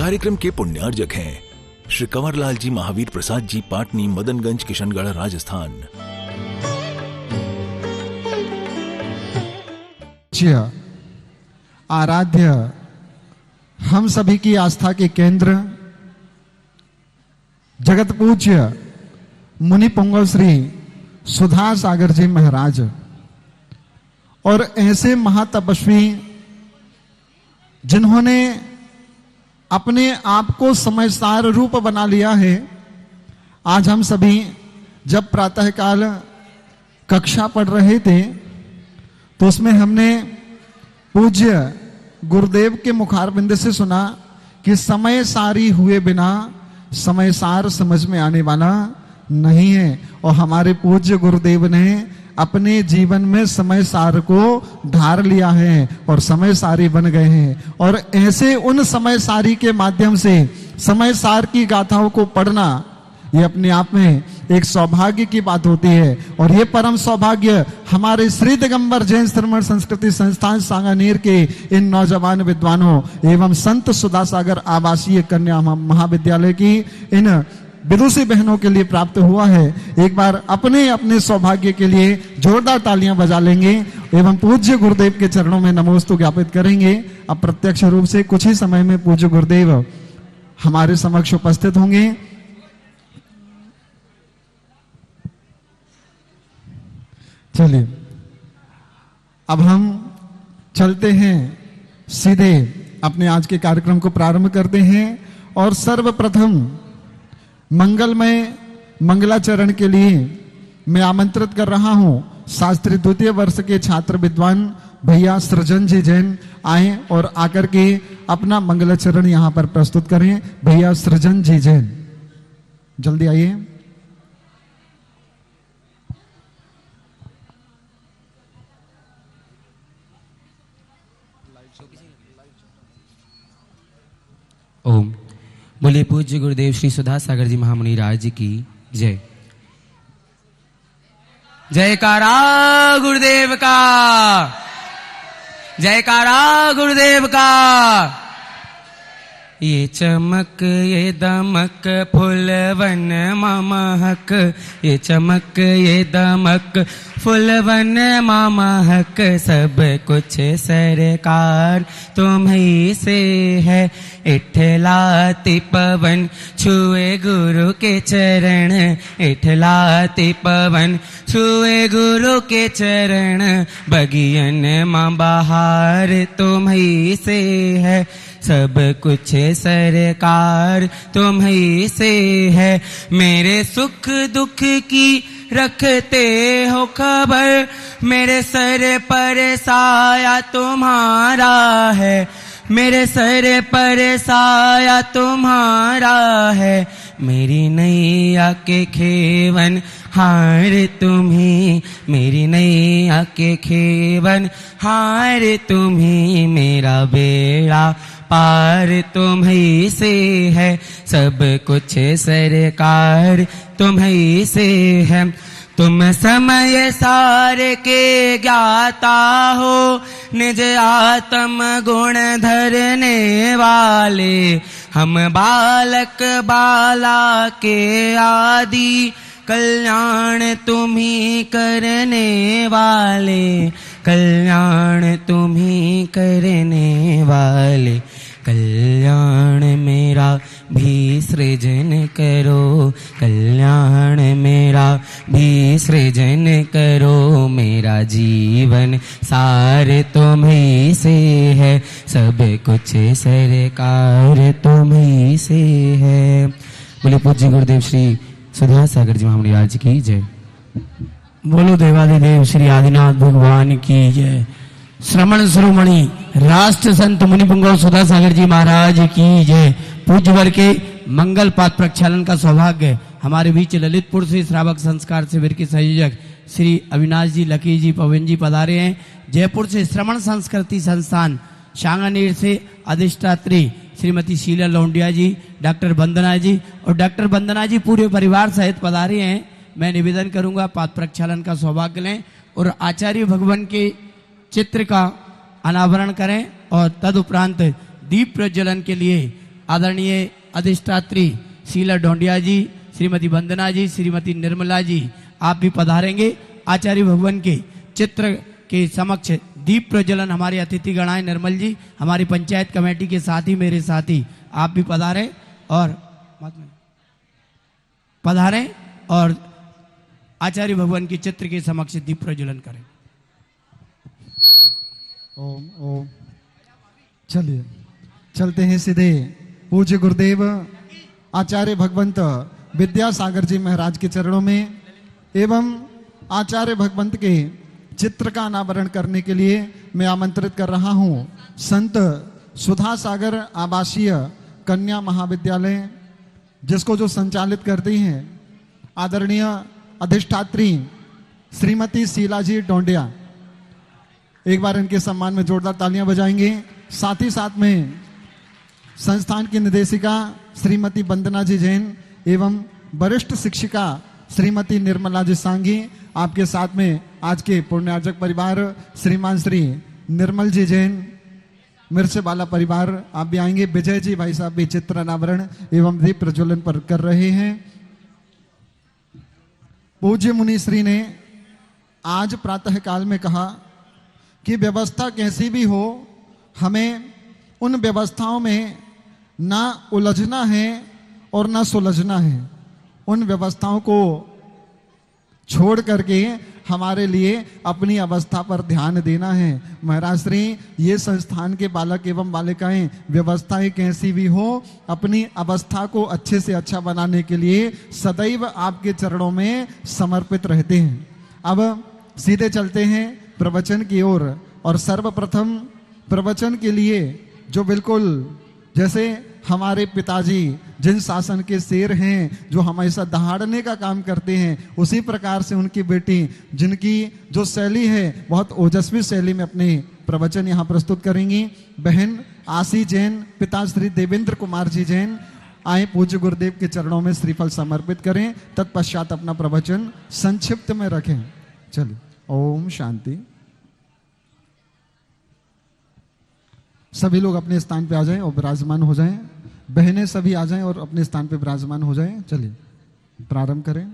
कार्यक्रम के पुण्यार्जक हैं श्री कंवरलाल जी महावीर प्रसाद जी, पाटनी, मदनगंज, किशनगढ़, राजस्थान। आराध्य हम सभी की आस्था के केंद्र जगत पूज्य मुनि पुंगव श्री सुधा सागर जी महाराज और ऐसे महातपस्वी जिन्होंने अपने आप को समयसार रूप बना लिया है। आज हम सभी जब प्रातःकाल कक्षा पढ़ रहे थे तो उसमें हमने पूज्य गुरुदेव के मुखारबिंद से सुना कि समय सारी हुए बिना समय सार समझ में आने वाला नहीं है। और हमारे पूज्य गुरुदेव ने अपने जीवन में समय सार को ढार लिया है और समय सारी बन गए हैं। और ऐसे उन समय सारी के माध्यम से समय सार की गाथाओं को पढ़ना ये अपने आप में एक सौभाग्य की बात होती है। और ये परम सौभाग्य हमारे श्री दिगंबर जैन श्रमण संस्कृति संस्थान सांगानेर के इन नौजवान विद्वानों एवं संत सुधा सागर आवासीय कन्या महाविद्यालय की इन विदुषी बहनों के लिए प्राप्त हुआ है। एक बार अपने अपने सौभाग्य के लिए जोरदार तालियां बजा लेंगे एवं पूज्य गुरुदेव के चरणों में नमोस्तु ज्ञापित करेंगे। अब प्रत्यक्ष रूप से कुछ ही समय में पूज्य गुरुदेव हमारे समक्ष उपस्थित होंगे। चलिए अब हम चलते हैं, सीधे अपने आज के कार्यक्रम को प्रारंभ करते हैं। और सर्वप्रथम मंगलमय मंगलाचरण के लिए मैं आमंत्रित कर रहा हूं शास्त्री द्वितीय वर्ष के छात्र विद्वान भैया सृजन जी जैन आए और आकर के अपना मंगलाचरण यहां पर प्रस्तुत करें। भैया सृजन जी जैन जल्दी आइए। ओम। बोले पूज्य गुरुदेव श्री सुधा सागर जी महामुनि राज की जय। जयकारा गुरुदेव का, जयकारा गुरुदेव का। ये चमक ये दमक फुलवन महक, ये चमक ये दमक फुलवन महक। सब कुछ सरकार तुम्हीं से है, इठलाती पवन छुए गुरु के चरण, इठलाती पवन छुए गुरु के चरण। बगियन माँ बहार तुम्हीं से है, सब कुछ सरकार तुम्हीं से है। मेरे सुख दुख की रखते हो खबर, मेरे सर पर साया तुम्हारा है, मेरे सर पर साया तुम्हारा है। मेरी नैया के खेवन हार तुम्हीं, मेरी नैया के खेवन हार तुम्हीं। मेरा बेड़ा पार तुम्हीं से है, सब कुछ सरकार तुम्हीं से है। तुम समय सार के ज्ञाता हो, निज आत्म गुण धरने वाले। हम बालक बाला के आदि कल्याण तुम्हीं करने वाले, कल्याण तुम्हीं करने वाले। कल्याण मेरा भी सृजन करो, कल्याण मेरा भी सृजन करो। मेरा जीवन सार तुम्हीं से है, सब कुछ सरकार तुम्हीं से है। बोले पूज्य गुरुदेव श्री सुधा सागर जी महामुनि राज की जय। बोलो देवादिदेव श्री आदिनाथ भगवान की जय। श्रमण शिरोमणि राष्ट्र संत मुनि पुंगव सुधा सागर जी महाराज की जय। पूज्य वर्ग के मंगल पाठ प्रक्षालन का सौभाग्य हमारे बीच ललितपुर से श्रावक संस्कार शिविर के संयोजक श्री अविनाश जी, लकी जी, पवन जी पधारे हैं। जयपुर से श्रमण संस्कृति संस्थान सांगानेर से अधिष्ठात्री श्रीमती शीला लौंडिया जी, डॉक्टर वंदना जी और डॉक्टर वंदना जी पूरे परिवार सहित पधारे हैं। मैं निवेदन करूंगा पाठ प्रक्षालन का सौभाग्य लें और आचार्य भगवान के चित्र का अनावरण करें और तदुपरांत दीप प्रज्वलन के लिए आदरणीय अधिष्ठात्री शीला ढोंडिया जी, श्रीमती वंदना जी, श्रीमती निर्मला जी, आप भी पधारेंगे। आचार्य भगवान के चित्र के समक्ष दीप प्रज्वलन हमारे अतिथि गणाएं निर्मल जी, हमारी पंचायत कमेटी के साथी, मेरे साथी, आप भी पधारें और आचार्य भगवान के चित्र के समक्ष दीप प्रज्वलन करें। ओम ओम। चलिए चलते हैं सीधे पूज्य गुरुदेव आचार्य भगवंत विद्यासागर जी महाराज के चरणों में एवं आचार्य भगवंत के चित्र का अनावरण करने के लिए मैं आमंत्रित कर रहा हूं संत सुधा सागर आवासीय कन्या महाविद्यालय, जिसको जो संचालित करती हैं आदरणीय अधिष्ठात्री श्रीमती शीला जी ढोंडिया। एक बार इनके सम्मान में जोरदार तालियां बजाएंगे। साथ ही साथ में संस्थान की निदेशिका श्रीमती वंदना जी जैन एवं वरिष्ठ शिक्षिका श्रीमती निर्मला जी सांगी, आपके साथ में आज के पुण्यार्जक परिवार श्रीमान श्री निर्मल जी जैन, मिर्च वाला परिवार आप भी आएंगे। विजय जी भाई साहब भी चित्र अनावरण एवं दीप प्रज्वलन पर कर रहे हैं। पूज्य मुनि श्री ने आज प्रातः काल में कहा कि व्यवस्था कैसी भी हो, हमें उन व्यवस्थाओं में ना उलझना है और ना सुलझना है। उन व्यवस्थाओं को छोड़ करके हमारे लिए अपनी अवस्था पर ध्यान देना है। महाराज श्री, ये संस्थान के बालक एवं बालिकाएं व्यवस्थाएं कैसी भी हो, अपनी अवस्था को अच्छे से अच्छा बनाने के लिए सदैव आपके चरणों में समर्पित रहते हैं। अब सीधे चलते हैं प्रवचन की ओर और सर्वप्रथम प्रवचन के लिए जो बिल्कुल जैसे हमारे पिताजी जिन शासन के शेर हैं, जो हमेशा दहाड़ने का काम करते हैं, उसी प्रकार से उनकी बेटी जिनकी जो शैली है बहुत ओजस्वी शैली में अपने प्रवचन यहाँ प्रस्तुत करेंगी, बहन आशी जैन, पिता श्री देवेंद्र कुमार जी जैन, आए पूज्य गुरुदेव के चरणों में श्रीफल समर्पित करें, तत्पश्चात अपना प्रवचन संक्षिप्त में रखें। चलिए, ओम शांति। सभी लोग अपने स्थान पे आ जाएं और विराजमान हो जाएं। बहनें सभी आ जाएं और अपने स्थान पे विराजमान हो जाएं। चलिए प्रारंभ करें।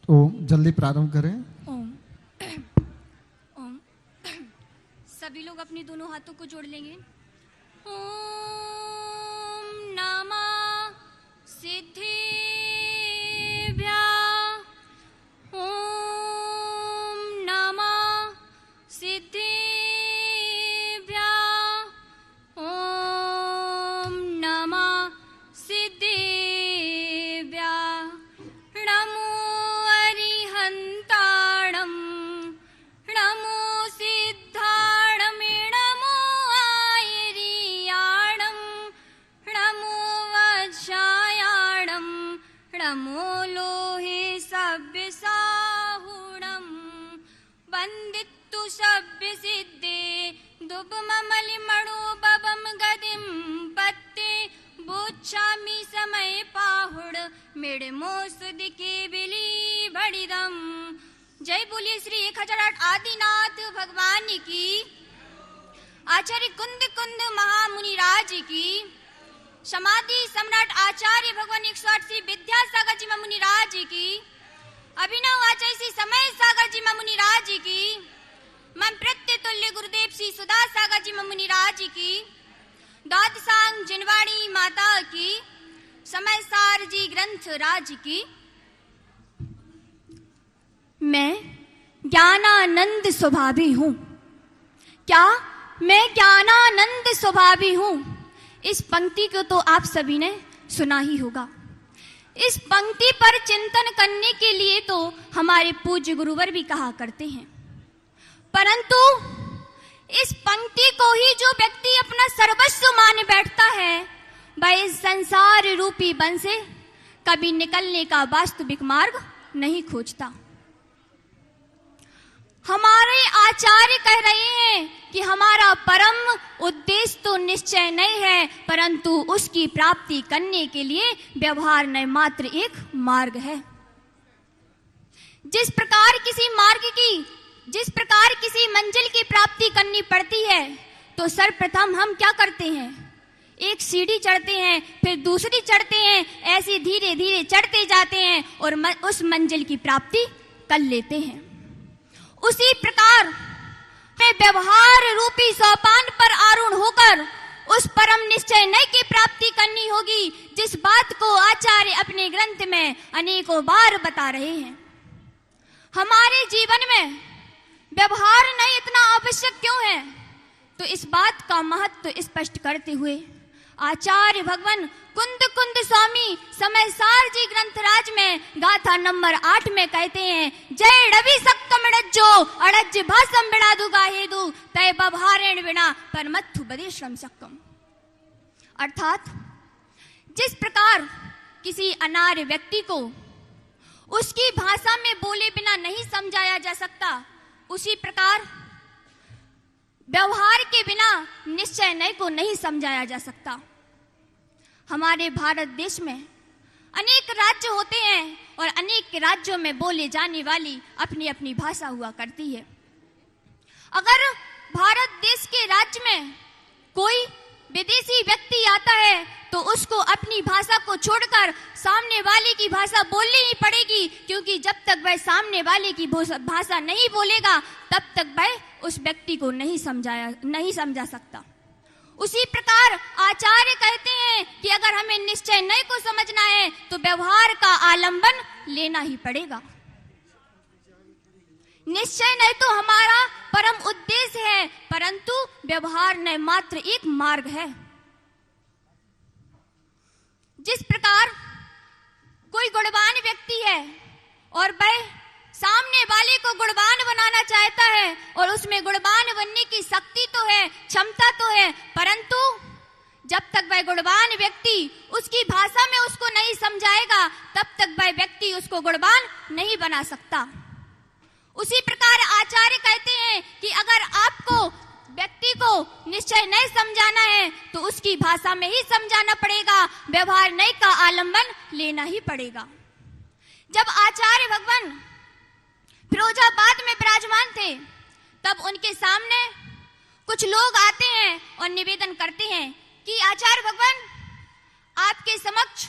तो जल्दी प्रारंभ करें। सभी लोग अपने दोनों हाथों को जोड़ लेंगे। ओम नमः सिद्धिभ्यां। ओम नमः सिद्धिभ्यां। ओम नमः सिद्धिभ्यां। नमो अरिहन्ताणं, नमो नमो लोहे सभ्य साहुणं, वन्दितु सभ्य सिद्धे दुबमलिमणो बबम गदिं पत्ते बोच्छामि समय पाहुड़ मेड़मो सुदिके बिली बड़िदम। जय बोलिए श्री 1008 आदिनाथ भगवान की, आचार्य कुंद कुंद महामुनि राज की, समाधि सम्राट आचार्य भगवान 108 श्री विद्यासागर जी मुनि राज की, अभिनव आचार्य श्री समय सागर जी मुनि राज की, मन प्रत्य तुल्य गुरुदेव श्री सुधा सागर जी मुनि राज की, द्वादशांग जिनवाणी माता की, समय सार जी ग्रंथ राज की। मैं ज्ञानानंद स्वभावी हूँ। क्या मैं ज्ञानानंद स्वभावी हूँ? इस पंक्ति को तो आप सभी ने सुना ही होगा। इस पंक्ति पर चिंतन करने के लिए तो हमारे पूज्य गुरुवर भी कहा करते हैं, परंतु इस पंक्ति को ही जो व्यक्ति अपना सर्वस्व मान बैठता है, वह इस संसार रूपी वन से कभी निकलने का वास्तविक मार्ग नहीं खोजता। हमारे आचार्य कह रहे हैं कि हमारा परम उद्देश्य तो निश्चय नहीं है, परंतु उसकी प्राप्ति करने के लिए व्यवहार नहीं मात्र एक मार्ग है। जिस प्रकार किसी मंजिल की प्राप्ति करनी पड़ती है, तो सर्वप्रथम हम क्या करते हैं? एक सीढ़ी चढ़ते हैं, फिर दूसरी चढ़ते हैं, ऐसे धीरे धीरे चढ़ते जाते हैं और उस मंजिल की प्राप्ति कर लेते हैं। उसी प्रकार में व्यवहार रूपी सोपान पर आरूढ़ होकर उस परम निश्चय नय की प्राप्ति करनी होगी, जिस बात को आचार्य अपने ग्रंथ में अनेकों बार बता रहे हैं। हमारे जीवन में व्यवहार नहीं इतना आवश्यक क्यों है? तो इस बात का महत्व स्पष्ट करते हुए आचार्य भगवान कुंद स्वामी समयसार जी ग्रंथराज में गाथा नंबर 8 में कहते हैं, जय रवि सक्कम अड़ज्जो अड़ज्ज भाषम बिना दुगा हेदु तय बभारेण बिना परमत्थु बदे श्रम सक्कम। अर्थात जिस प्रकार किसी अनार्य व्यक्ति को उसकी भाषा में बोले बिना नहीं समझाया जा सकता, उसी प्रकार व्यवहार के बिना निश्चय नय को नहीं समझाया जा सकता। हमारे भारत देश में अनेक राज्य होते हैं और अनेक राज्यों में बोले जाने वाली अपनी अपनी भाषा हुआ करती है। अगर भारत देश के राज्य में कोई विदेशी व्यक्ति आता है, तो उसको अपनी भाषा को छोड़कर सामने वाले की भाषा बोलनी ही पड़ेगी, क्योंकि जब तक वह सामने वाले की भाषा नहीं बोलेगा, तब तक वह उस व्यक्ति को नहीं समझा सकता। उसी प्रकार आचार्य कहते हैं कि अगर हमें निश्चय नय को समझना है, तो व्यवहार का आलंबन लेना ही पड़ेगा। निश्चय नय तो हमारा परम उद्देश्य है, परंतु व्यवहार नय मात्र एक मार्ग है। जिस प्रकार कोई गुणवान व्यक्ति है और वह सामने वाले को गुणवान बनाना चाहता है, और उसमें गुणवान बनने की शक्ति तो है, क्षमता तो है, परंतु जब तक वह गुणवान व्यक्ति उसकी भाषा में उसको नहीं समझाएगा, तब तक वह व्यक्ति उसको गुणवान नहीं बना सकता। उसी प्रकार आचार्य कहते हैं कि अगर आपको व्यक्ति को निश्चय नहीं समझाना है, तो उसकी भाषा में ही समझाना पड़ेगा, व्यवहार नय का आलंबन लेना ही पड़ेगा। जब आचार्य भगवान फिरोजाबाद में विराजमान थे, तब उनके सामने कुछ लोग आते हैं और निवेदन करते हैं कि आचार्य भगवान, आपके समक्ष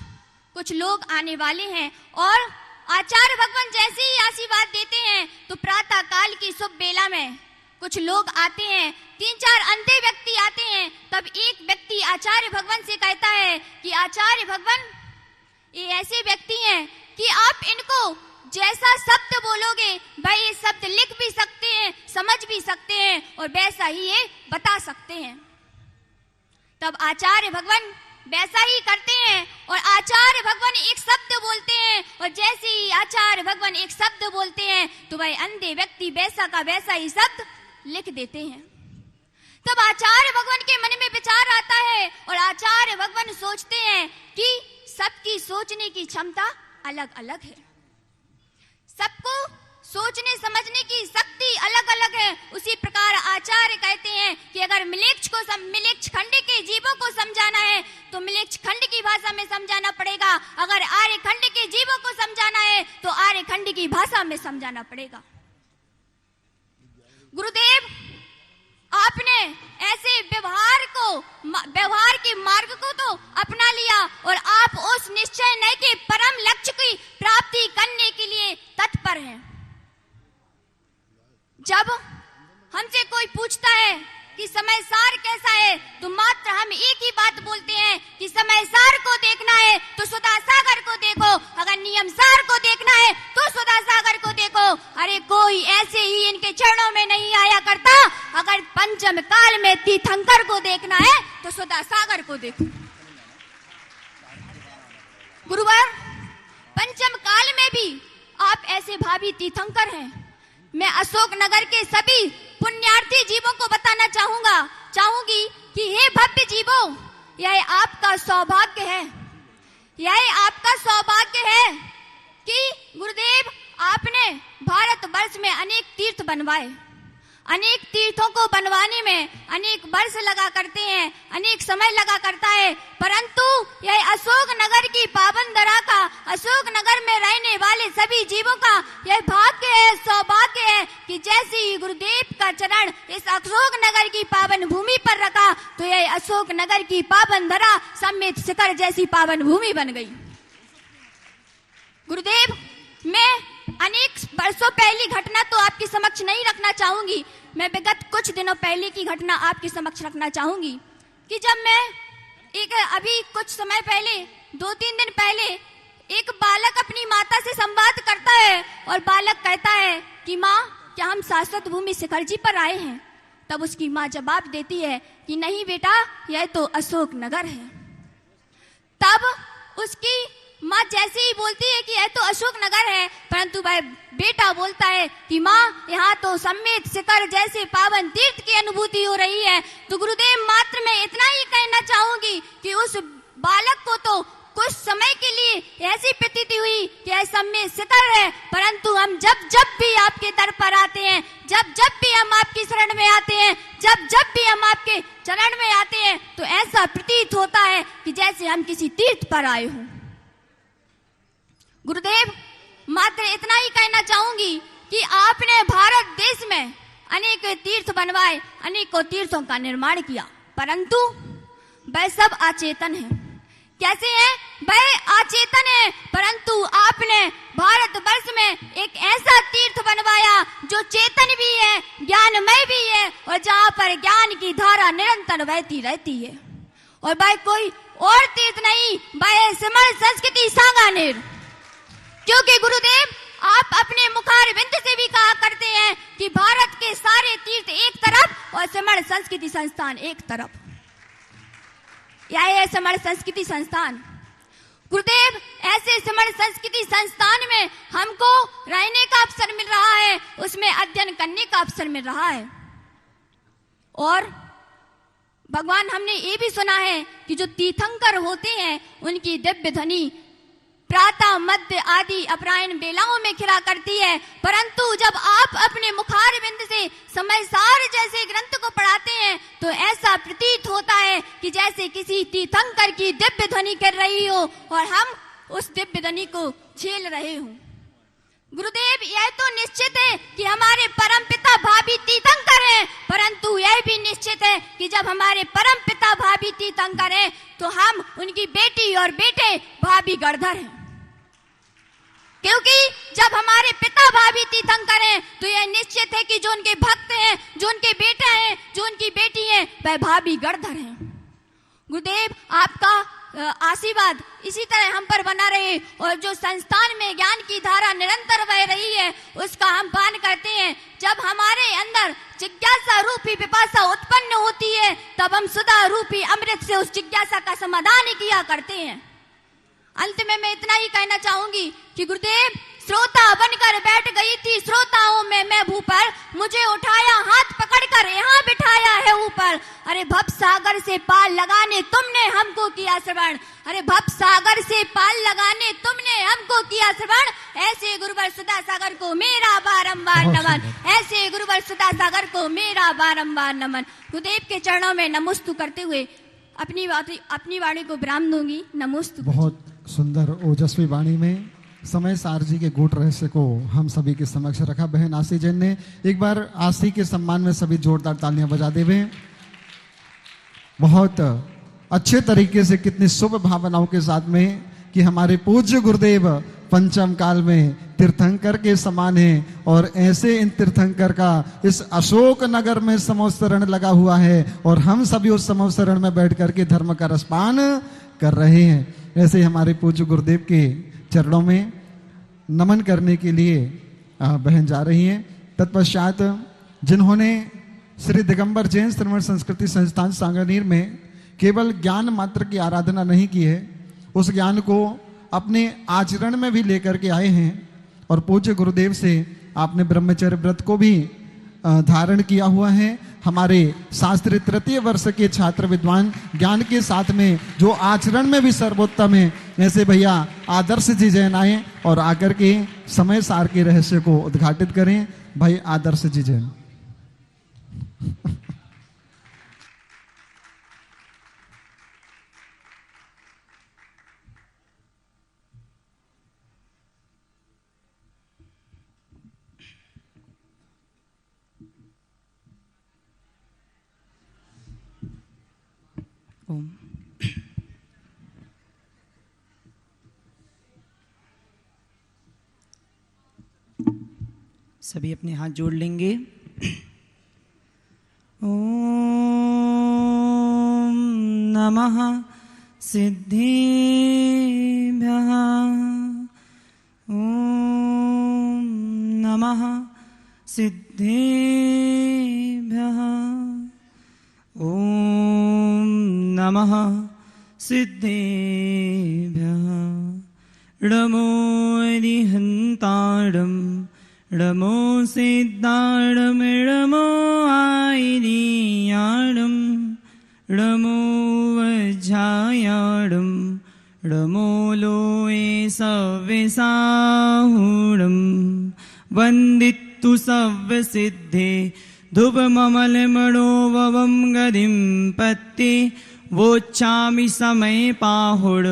कुछ लोग आने वाले हैं। और आचार्य भगवान जैसे ही आशीर्वाद देते हैं, तो प्रातः काल की शुभ बेला में कुछ लोग आते हैं, 3-4 अंधे व्यक्ति आते हैं। तब एक व्यक्ति आचार्य भगवान से कहता है कि आचार्य भगवान, ये ऐसे व्यक्ति हैं कि आप इनको जैसा शब्द बोलोगे, वह ये शब्द लिख भी सकते हैं, समझ भी सकते हैं, और वैसा ही ये बता सकते हैं। तब आचार्य भगवान वैसा ही करते हैं, और आचार्य भगवान एक शब्द बोलते हैं, और जैसे ही आचार्य भगवान एक शब्द बोलते हैं, तो वह अंधे व्यक्ति वैसा का वैसा ही शब्द लिख देते हैं। तब आचार्य भगवान के मन में विचार आता है, और आचार्य भगवान सोचते हैं कि सबकी सोचने की क्षमता अलग अलग है, सबको सोचने समझने की शक्ति अलग अलग है। उसी प्रकार आचार्य कहते हैं कि अगर मिलेच्छ खंड के जीवों को समझाना है, तो मिलेच्छ खंड की भाषा में समझाना पड़ेगा। अगर आर्य खंड के जीवों को समझाना है, तो आर्य खंड की भाषा में समझाना पड़ेगा। गुरुदेव, आपने ऐसे व्यवहार के मार्ग को तो अपना लिया, और आप उस निश्चय नय के परम लक्ष्य की प्राप्ति करने के लिए तत्पर हैं। जब हमसे कोई पूछता है कि समयसार कैसा है, तो मात्र हम एक ही बात बोलते हैं कि समयसार को देखना है तो सुधा सागर को देखो, अगर नियमसार को देखना है तो सुधा सागर को देखो। अरे कोई ऐसे ही इनके चरणों में नहीं आया करता। अगर पंचम काल में तीर्थंकर को देखना है तो सुधा सागर को देखो। गुरुवर, पंचम काल में भी आप ऐसे भावी तीर्थंकर हैं। मैं अशोक नगर के सभी पुण्यार्थी जीवों को बताना चाहूंगी कि हे भव्य जीवों, यह आपका सौभाग्य है कि गुरुदेव आपने आपने भारतवर्ष में अनेक तीर्थ बनवाए, अनेक तीर्थों को बनवाने में अनेक वर्ष लगा करते हैं, अनेक समय लगा करता है, परंतु यह अशोक नगर की पावन धरा का, अशोक नगर में रहने वाले सभी जीवों का यह भाग्य है, सौभाग्य है कि जैसे ही गुरुदेव का चरण इस अशोक नगर की पावन भूमि पर रखा तो यह अशोक नगर की पावन धरा समेत शिखर जैसी पावन भूमि बन गई। गुरुदेव, मैं अनेक वर्षों पहली घटना तो आपके समक्ष नहीं रखना चाहूंगी, मैं विगत कुछ दिनों पहले की घटना आपके समक्ष रखना चाहूंगी कि जब मैं अभी कुछ समय पहले 2-3 दिन पहले एक बालक अपनी माता से संवाद करता है और बालक कहता है कि माँ, क्या हम शाश्वत भूमि शिखर जी पर आए हैं? तब उसकी माँ जवाब देती है कि नहीं बेटा, यह तो अशोक नगर है। तब उसकी माँ जैसे ही बोलती है कि यह तो अशोक नगर है, परंतु वह बेटा बोलता है कि माँ, यहाँ तो समेत शिखर जैसे पावन तीर्थ की अनुभूति हो रही है। तो गुरुदेव, मात्र मैं इतना ही कहना चाहूंगी कि उस बालक को तो कुछ समय के लिए ऐसी प्रतीति हुई कि यह समेत शिखर है, परंतु हम जब जब भी आपके दर पर आते हैं, जब जब भी हम आपकी शरण में आते हैं, जब जब भी हम आपके चरण में आते हैं, तो ऐसा प्रतीत होता है कि जैसे हम किसी तीर्थ पर आए हों। गुरुदेव, मात्र इतना ही कहना चाहूंगी कि आपने भारत देश में अनेक तीर्थ बनवाए, अनेकों तीर्थों का निर्माण किया, परंतु वह सब अचेतन है। कैसे है? वह अचेतन है, परंतु आपने भारतवर्ष में एक ऐसा तीर्थ बनवाया जो चेतन भी है, ज्ञानमय भी है, और जहाँ पर ज्ञान की धारा निरंतर बहती रहती है। और वह कोई और तीर्थ नहीं, वह सिमर संस्कृति सांगानेर। क्योंकि गुरुदेव, आप अपने मुखारविंद से भी कहा करते हैं कि भारत के सारे तीर्थ एक तरफ और सिमर संस्कृति संस्थान एक तरफ। यह है सिमर संस्कृति संस्थान। गुरुदेव, ऐसे सिमर संस्कृति संस्थान में हमको रहने का अवसर मिल रहा है, उसमें अध्ययन करने का अवसर मिल रहा है। और भगवान, हमने ये भी सुना है कि जो तीर्थंकर होते हैं उनकी दिव्य ध्वनि प्रातः, मध्य आदि अपरायण बेलाओं में खिला करती है, परंतु जब आप अपने मुखारविंद से समयसार जैसे ग्रंथ को पढ़ाते हैं तो ऐसा प्रतीत होता है कि जैसे किसी तीर्थंकर की दिव्य ध्वनि कर रही हो और हम उस दिव्य ध्वनि को झेल रहे हों। गुरुदेव, यह तो निश्चित है कि हमारे परम पिता भाभी तीर्थंकर हैं, परंतु यह भी निश्चित है कि जब हमारे परम पिता भाभी तीर्थंकर हैं तो हम उनकी बेटी और बेटे भाभी गणधर हैं। क्योंकि जब हमारे पिता भाभी तीर्थंकर हैं तो यह निश्चित है कि जो उनके भक्त हैं, जो उनके बेटे हैं, जो उनकी बेटी हैं, वह भाभी गणधर हैं। गुरुदेव, आपका आशीर्वाद इसी तरह हम पर बना रहे और जो संस्थान में ज्ञान की धारा निरंतर बह रही है उसका हम पान करते हैं। जब हमारे अंदर जिज्ञासा रूपी पिपासा उत्पन्न होती है तब हम सुधा रूपी अमृत से उस जिज्ञासा का समाधान किया करते हैं। अंत में मैं इतना ही कहना चाहूंगी कि गुरुदेव, श्रोता बनकर बैठ गई थी श्रोताओं में मैं भूपर, मुझे उठाया हाथ पकड़कर यहाँ बिठाया है ऊपर। अरे भव सागर से पाल लगाने तुमने हमको किया श्रवण, अरे भव सागर से पाल लगाने तुमने हमको किया श्रवण। ऐसे गुरुवर सुधा सागर को मेरा बारंबार नमन, ऐसे गुरुवर सुधा सागर को मेरा बारंबार नमन। गुरुदेव के चरणों में नमोस्तु करते हुए अपनी वाणी को विराम दूंगी। नमोस्तु। बहुत सुंदर ओजस्वी वाणी में समय सार जी के गूढ़ रहस्य को हम सभी के समक्ष रखा। बहन आशी जैन ने एक बार आशी के सम्मान में सभी जोरदार तालियां बजा देवे। बहुत अच्छे तरीके से, कितनी शुभ भावनाओं के साथ में कि हमारे पूज्य गुरुदेव पंचम काल में तीर्थंकर के समान है और ऐसे इन तीर्थंकर का इस अशोक नगर में समोत्सरण लगा हुआ है और हम सभी उस समोत्सरण में बैठ करके धर्म का रसपान कर रहे हैं। ऐसे हमारे पूज्य गुरुदेव के चरणों में नमन करने के लिए बहन जा रही हैं। तत्पश्चात जिन्होंने श्री दिगंबर जैन श्रवण संस्कृति संस्थान सांगानेर में केवल ज्ञान मात्र की आराधना नहीं की है, उस ज्ञान को अपने आचरण में भी लेकर के आए हैं और पूज्य गुरुदेव से आपने ब्रह्मचर्य व्रत को भी धारण किया हुआ है। हमारे शास्त्री तृतीय वर्ष के छात्र विद्वान ज्ञान के साथ में जो आचरण में भी सर्वोत्तम है ऐसे भैया आदर्श जी जैन आए और आकर के समय सार के रहस्य को उद्घाटित करें। भाई आदर्श जी जैन। ओम। सभी अपने हाथ जोड़ लेंगे। ओम नमः सिद्धिभ्यः। ओम नमः सिद्धिभ्यः। ओम नमः सिद्धिभ्यः। नमो अरिहन्तारं नमो सिद्धारं नमो आयिर्यारं नमो वज्रायारं नमो लोये सव्यसाहुरं वन्दितु सव्यसिद्धे धुपममलमणोभवं गदिं पत्ते वोच्छामि समय पाहुड़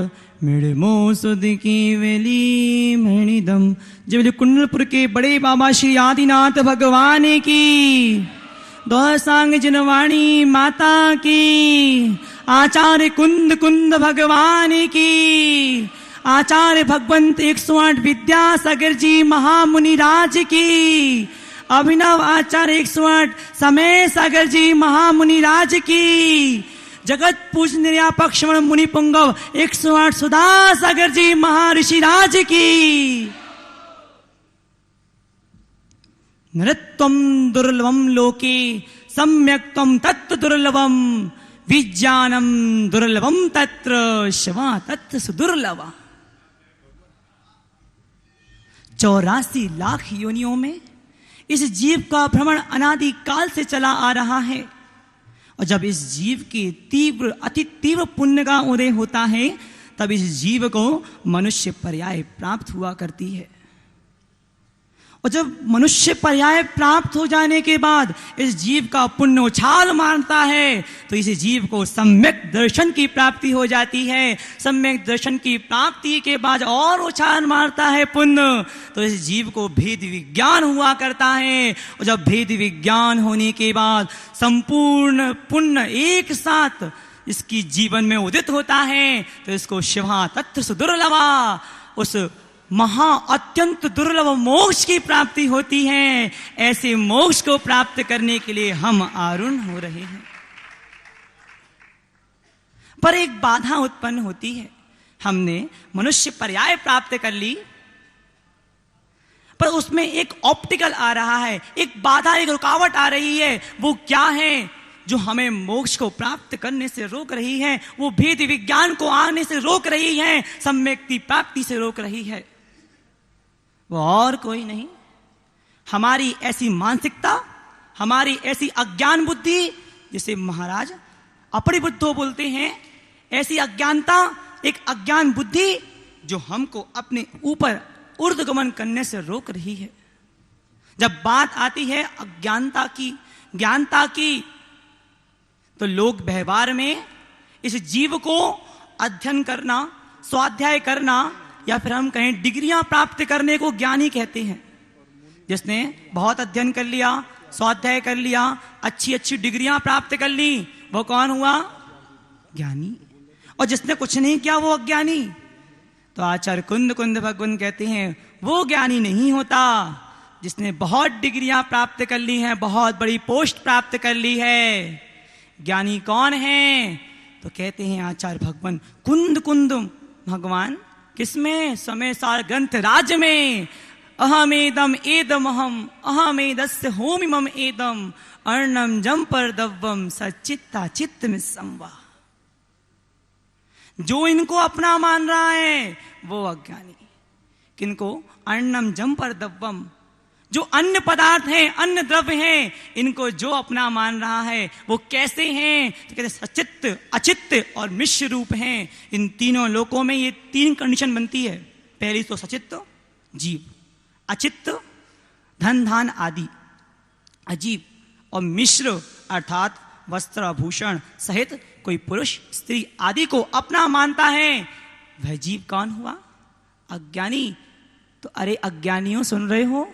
मिड़मो सुध की वेली मणिदम। जब कुंडलपुर के बड़े बाबा श्री आदिनाथ भगवान की, दोहसांग जनवाणी माता की, आचार्य कुंद कुंद भगवान की, आचार्य भगवंत 108 विद्यासागर जी महामुनि राज की, अभिनव आचार्य 108 समय सागर जी महामुनि राज की, जगत पूज निर्यापक श्रवण मुनि पुंगव 108 सुधा सागर जी महर्षि राज की। नृत्वं दुर्लभम लोके सम्यक्त्वं तत्व दुर्लभम विज्ञानम दुर्लभम तत्र शिवा तत्व सुदुर्लभा। 84 लाख योनियों में इस जीव का भ्रमण अनादि काल से चला आ रहा है और जब इस जीव के तीव्र अति तीव्र पुण्य का उदय होता है तब इस जीव को मनुष्य पर्याय प्राप्त हुआ करती है। और जब मनुष्य पर्याय प्राप्त हो जाने के बाद इस जीव का पुण्य उछाल मारता है तो इस जीव को सम्यक दर्शन की प्राप्ति हो जाती है। सम्यक दर्शन की प्राप्ति के बाद और उछाल मारता है पुण्य तो इस जीव को भेद विज्ञान हुआ करता है। और जब भेद विज्ञान होने के बाद संपूर्ण पुण्य एक साथ इसकी जीवन में उदित होता है तो इसको शिवा तत्व सुदुर्लभा उस महा अत्यंत दुर्लभ मोक्ष की प्राप्ति होती है। ऐसे मोक्ष को प्राप्त करने के लिए हम आरूढ़ हो रहे हैं। पर एक बाधा उत्पन्न होती है। हमने मनुष्य पर्याय प्राप्त कर ली पर उसमें एक ऑब्स्टिकल आ रहा है, एक बाधा, एक रुकावट आ रही है। वो क्या है जो हमें मोक्ष को प्राप्त करने से रोक रही है? वो भेद विज्ञान को आने से रोक रही है, सम्यक की प्राप्ति से रोक रही है। वो और कोई नहीं, हमारी ऐसी मानसिकता, हमारी ऐसी अज्ञान बुद्धि, जिसे महाराज अपरिबुद्धो बोलते हैं, ऐसी अज्ञानता, एक अज्ञान बुद्धि जो हमको अपने ऊपर ऊर्ध्वगमन करने से रोक रही है। जब बात आती है अज्ञानता की, ज्ञानता की, तो लोग व्यवहार में इस जीव को अध्ययन करना, स्वाध्याय करना या फिर हम कहें डिग्रियां प्राप्त करने को ज्ञानी कहते हैं। जिसने बहुत अध्ययन कर लिया, स्वाध्याय कर लिया, अच्छी अच्छी डिग्रियां प्राप्त कर ली, वो कौन हुआ? ज्ञानी। और जिसने कुछ नहीं किया वो अज्ञानी। तो आचार्य कुंद कुंद भगवान कहते हैं वो ज्ञानी नहीं होता जिसने बहुत डिग्रियां प्राप्त कर ली हैं, बहुत बड़ी पोस्ट प्राप्त कर ली है। ज्ञानी कौन है? तो कहते हैं आचार्य भगवान कुंद कुंद भगवान किसमें? समय सार ग्रंथ राज में। अहमेदम एदम अहम अहमेदस्य होमि मम एदम अर्णम जम पर दव्वम सचित्ता चित्त में संवा। जो इनको अपना मान रहा है वो अज्ञानी। किनको? अर्णम जम पर दव्वम, जो अन्य पदार्थ हैं, अन्य द्रव्य हैं, इनको जो अपना मान रहा है वो कैसे हैं? तो कहते सचित्त, अचित्त और मिश्र रूप हैं। इन तीनों लोकों में ये तीन कंडीशन बनती है। पहली तो सचित्त जीव, अचित्त धन धान आदि अजीब, और मिश्र अर्थात वस्त्र आभूषण सहित कोई पुरुष स्त्री आदि को अपना मानता है, वह जीव कौन हुआ? अज्ञानी। तो अरे अज्ञानियों, सुन रहे हो?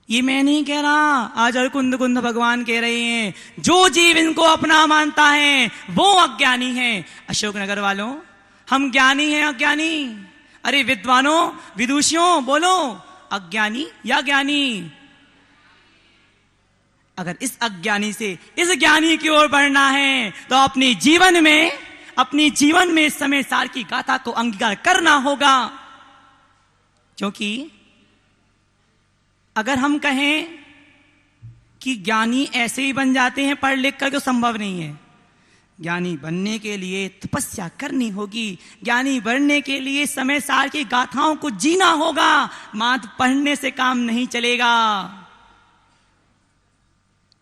ये मैं नहीं कह रहा, आज और कुंद कुंद भगवान कह रहे हैं, जो जीव इनको अपना मानता है वो अज्ञानी है। अशोकनगर वालों, हम ज्ञानी हैं अज्ञानी? अरे विद्वानों, विदुषियों, बोलो अज्ञानी या ज्ञानी? अगर इस अज्ञानी से इस ज्ञानी की ओर बढ़ना है तो अपने जीवन में इस समय सार की गाथा को अंगीकार करना होगा। क्योंकि अगर हम कहें कि ज्ञानी ऐसे ही बन जाते हैं पढ़ लिख कर, तो संभव नहीं है। ज्ञानी बनने के लिए तपस्या करनी होगी, ज्ञानी बनने के लिए समय सार की गाथाओं को जीना होगा। मात्र पढ़ने से काम नहीं चलेगा।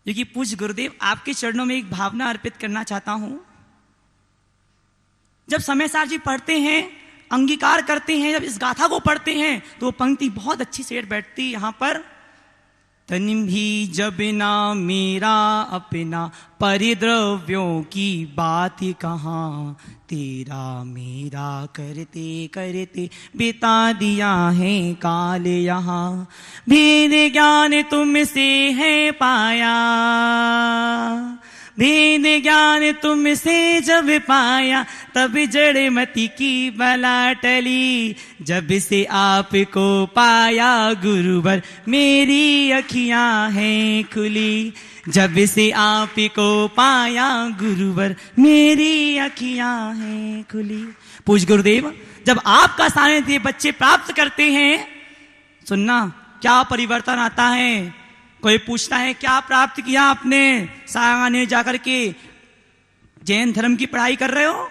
क्योंकि पूज्य गुरुदेव, आपके चरणों में एक भावना अर्पित करना चाहता हूं। जब समय सार जी पढ़ते हैं, अंगीकार करते हैं, जब इस गाथा को पढ़ते हैं तो वो पंक्ति बहुत अच्छी सेठ बैठती यहां पर। तन भी जब ना मेरा अपना, परिद्रव्यों की बात कहाँ, तेरा मेरा करते करते बिता दिया है काल यहाँ। भेद ज्ञान तुमसे है पाया, भेद ज्ञान तुमसे जब पाया, तब जड़मती की बला टली। जब से आपको पाया गुरुवर, मेरी अखियां हैं खुली। जब से आपको पाया गुरुवर, मेरी अखियां हैं खुली। पूज्य गुरुदेव, जब आपका सानिध्य बच्चे प्राप्त करते हैं, सुनना क्या परिवर्तन आता है। कोई पूछता है क्या प्राप्त किया आपने? सागाने जाकर के जैन धर्म की पढ़ाई कर रहे हो?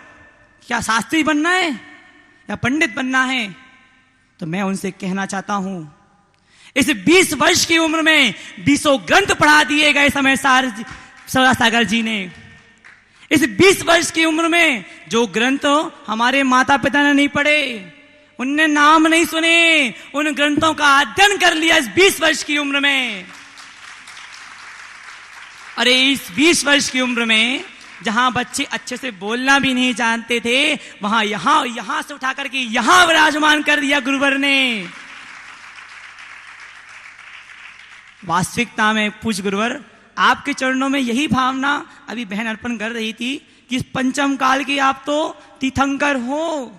क्या शास्त्री बनना है या पंडित बनना है? तो मैं उनसे कहना चाहता हूं, इस 20 वर्ष की उम्र में 20 ग्रंथ पढ़ा दिए गए समय सागर जी ने। इस 20 वर्ष की उम्र में जो ग्रंथ हमारे माता पिता ने नहीं पढ़े, उनने नाम नहीं सुने, उन ग्रंथों का अध्ययन कर लिया इस 20 वर्ष की उम्र में। अरे इस 20 वर्ष की उम्र में जहां बच्चे अच्छे से बोलना भी नहीं जानते थे, वहां यहां से उठा करके यहां विराजमान कर दिया गुरुवर ने। वास्तविकता में पूज्य गुरुवर, आपके चरणों में यही भावना अभी बहन अर्पण कर रही थी कि पंचम काल के आप तो तीर्थंकर हो,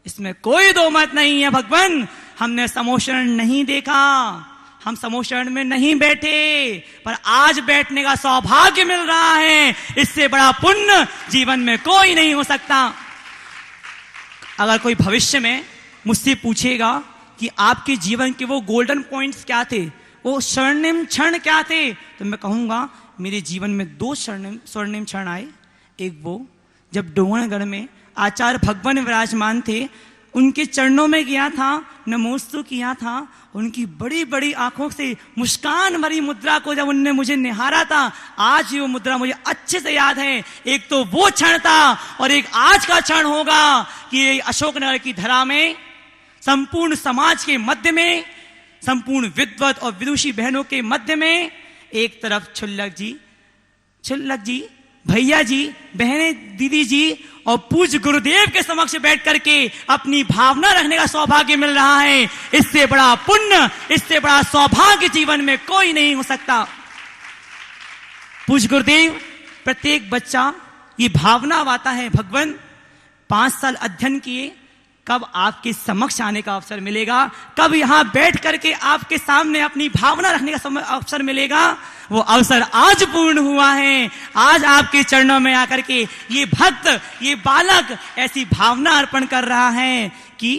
इसमें कोई दो मत नहीं है। भगवान, हमने समोशरण नहीं देखा, हम समोशरण में नहीं बैठे, पर आज बैठने का सौभाग्य मिल रहा है। इससे बड़ा पुण्य जीवन में कोई नहीं हो सकता। अगर कोई भविष्य में मुझसे पूछेगा कि आपके जीवन के वो गोल्डन पॉइंट्स क्या थे, वो स्वर्णिम क्षण क्या थे, तो मैं कहूंगा मेरे जीवन में 2 स्वर्णिम क्षण आए। एक वो जब डोंगरगढ़ में आचार्य भगवान विराजमान थे, उनके चरणों में गया था, नमोस्तु किया था। उनकी बड़ी बड़ी आंखों से मुस्कान भरी मुद्रा को जब उनने मुझे निहारा था, आज वो मुद्रा मुझे अच्छे से याद है। एक तो वो क्षण था और एक आज का क्षण होगा कि अशोकनगर की धरा में, संपूर्ण समाज के मध्य में, संपूर्ण विद्वत और विदुषी बहनों के मध्य में, एक तरफ छुल्लक जी, भैया जी, बहनें, दीदी जी और पूज्य गुरुदेव के समक्ष बैठ करके अपनी भावना रखने का सौभाग्य मिल रहा है। इससे बड़ा पुण्य, इससे बड़ा सौभाग्य जीवन में कोई नहीं हो सकता। पूज्य गुरुदेव, प्रत्येक बच्चा ये भावना वाता है, भगवान 5 साल अध्ययन किए, कब आपके समक्ष आने का अवसर मिलेगा, कब यहां बैठ करके आपके सामने अपनी भावना रखने का अवसर मिलेगा। वो अवसर आज पूर्ण हुआ है। आज आपके चरणों में आकर के ये भक्त, ये बालक ऐसी भावना अर्पण कर रहा है कि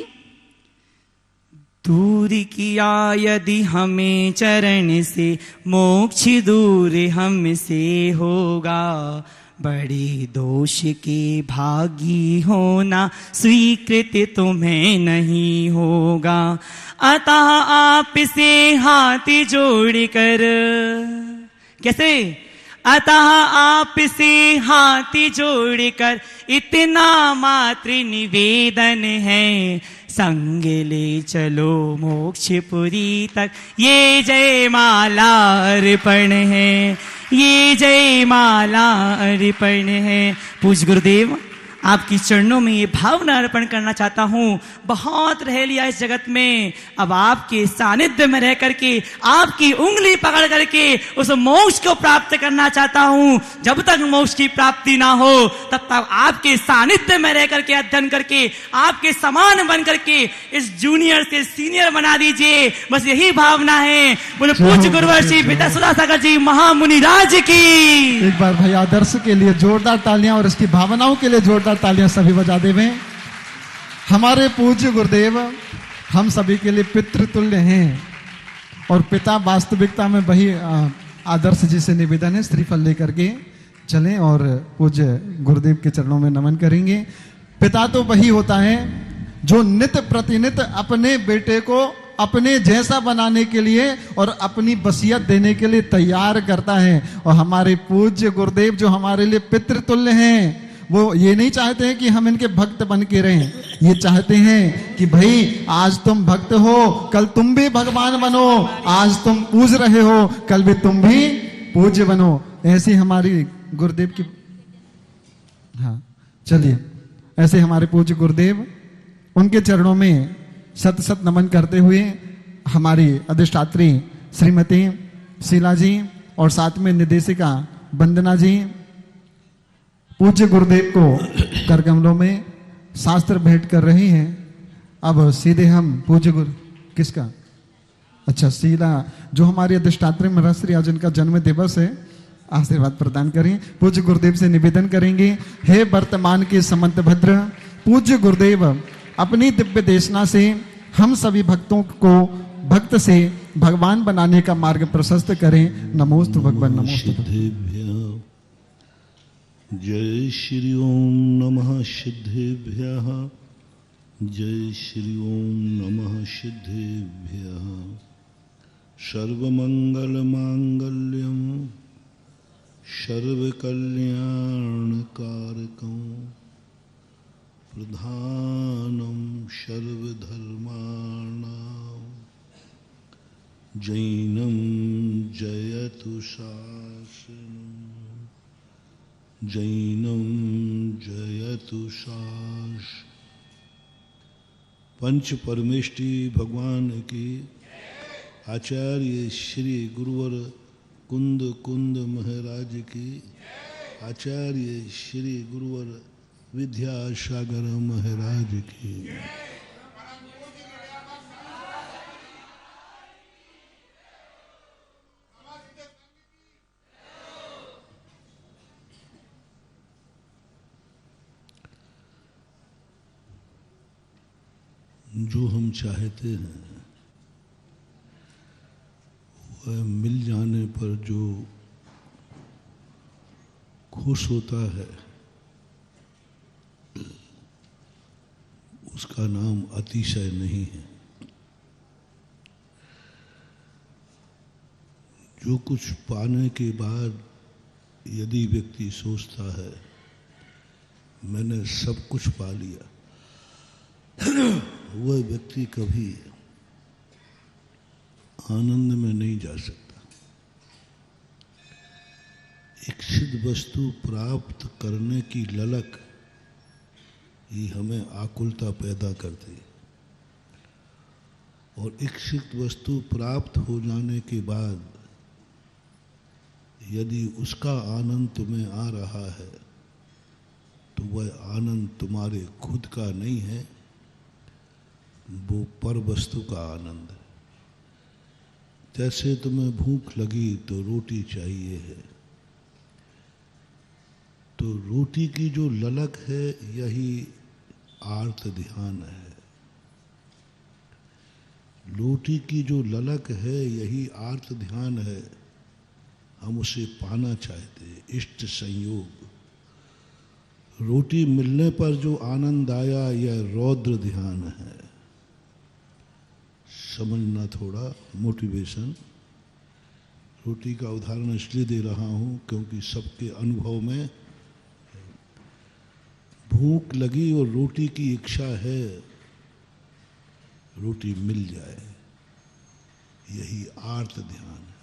दूर किया यदि हमें चरण से, मोक्ष दूर हमसे होगा। बड़ी दोष के भागी होना स्वीकृत तुम्हें नहीं होगा, अतः आप से हाथ जोड़कर, कैसे? अतः आप से हाथ जोड़कर इतना मात्र निवेदन है, संग ले चलो मोक्षपुरी तक, ये जय माला अर्पण है, ये जय माला अर्पण है। पूज्य गुरुदेव, आपकी चरणों में ये भावना अर्पण करना चाहता हूँ। बहुत रह लिया इस जगत में, अब आपके सानिध्य में रह करके, आपकी उंगली पकड़ करके उस मोक्ष को प्राप्त करना चाहता हूँ। जब तक मोक्ष की प्राप्ति ना हो तब तक आपके सानिध्य में रह करके अध्ययन करके, आपके समान बन करके इस जूनियर से सीनियर बना दीजिए, बस यही भावना है। बोले पूज्य गुरुवर श्री पिता सुधासागर जी महामुनि राज की। एक बार भाई आदर्श के लिए जोरदार तालियां और इसकी भावनाओं के लिए जोरदार तालियां सभी बजा देवें। हमारे पूज्य गुरुदेव हम सभी के लिए पितृतुल्य हैं और पिता वास्तविकता में वही आदर्श जी से निवेदन है, श्रीफल लेकर के चलें और पूज्य गुरुदेव के चरणों में नमन करेंगे। पिता तो वही होता है जो नित प्रतिनित अपने बेटे को अपने जैसा बनाने के लिए और अपनी वसीयत देने के लिए तैयार करता है। और हमारे पूज्य गुरुदेव जो हमारे लिए पितृतुल्य हैं, वो ये नहीं चाहते हैं कि हम इनके भक्त बन के रहें, ये चाहते हैं कि भाई आज तुम भक्त हो, कल तुम भी भगवान बनो, आज तुम पूज रहे हो, कल भी तुम भी पूज्य बनो। ऐसी हमारी गुरुदेव की, हाँ चलिए, ऐसे हमारे पूज्य गुरुदेव, उनके चरणों में सत सत नमन करते हुए हमारी अधिष्ठात्री श्रीमती शीला जी और साथ में निर्देशिका वंदना जी पूज्य गुरुदेव को करकमलों में शास्त्र भेंट कर रही हैं। अब सीधे हम पूज्य गुरु किसका, अच्छा शीला जो हमारी अधिष्ठात्री महर्षि आज उनका जन्म दिवस है, आशीर्वाद प्रदान करें। पूज्य गुरुदेव से निवेदन करेंगे, हे वर्तमान के समंत भद्र पूज्य गुरुदेव, अपनी दिव्य देशना से हम सभी भक्तों को भक्त से भगवान बनाने का मार्ग प्रशस्त करें। नमोस्तु भगवान, नमोस्तु भगवान। जय श्री ओम नमः सिद्धेभ्यः, जय श्री ओम नमः सिद्धेभ्यः। सर्वमंगल मांगल्यं सर्वकल्याणकारकं प्रधानं सर्वधर्माणां जैनं जयतु शासनं, जैनं जयतु शास। पंच परमेष्टि भगवान की, आचार्य श्री गुरुवर कुंद कुंद महाराज की, आचार्य श्री गुरुवर विद्यासागर महाराज की। जो हम चाहते हैं वह मिल जाने पर जो खुश होता है उसका नाम अतिशय नहीं है। जो कुछ पाने के बाद यदि व्यक्ति सोचता है मैंने सब कुछ पा लिया, वह व्यक्ति कभी आनंद में नहीं जा सकता। इच्छित वस्तु प्राप्त करने की ललक ही हमें आकुलता पैदा करती है, और इच्छित वस्तु प्राप्त हो जाने के बाद यदि उसका आनंद तुम्हें आ रहा है तो वह आनंद तुम्हारे खुद का नहीं है, वो पर वस्तु का आनंद है। जैसे तुम्हें भूख लगी तो रोटी चाहिए है, तो रोटी की जो ललक है यही आर्त ध्यान है। रोटी की जो ललक है यही आर्त ध्यान है। हम उसे पाना चाहते हैं, इष्ट संयोग। रोटी मिलने पर जो आनंद आया यह रौद्र ध्यान है। समझना थोड़ा मोटिवेशन। रोटी का उदाहरण इसलिए दे रहा हूं क्योंकि सबके अनुभव में भूख लगी और रोटी की इच्छा है, रोटी मिल जाए, यही आर्त ध्यान है।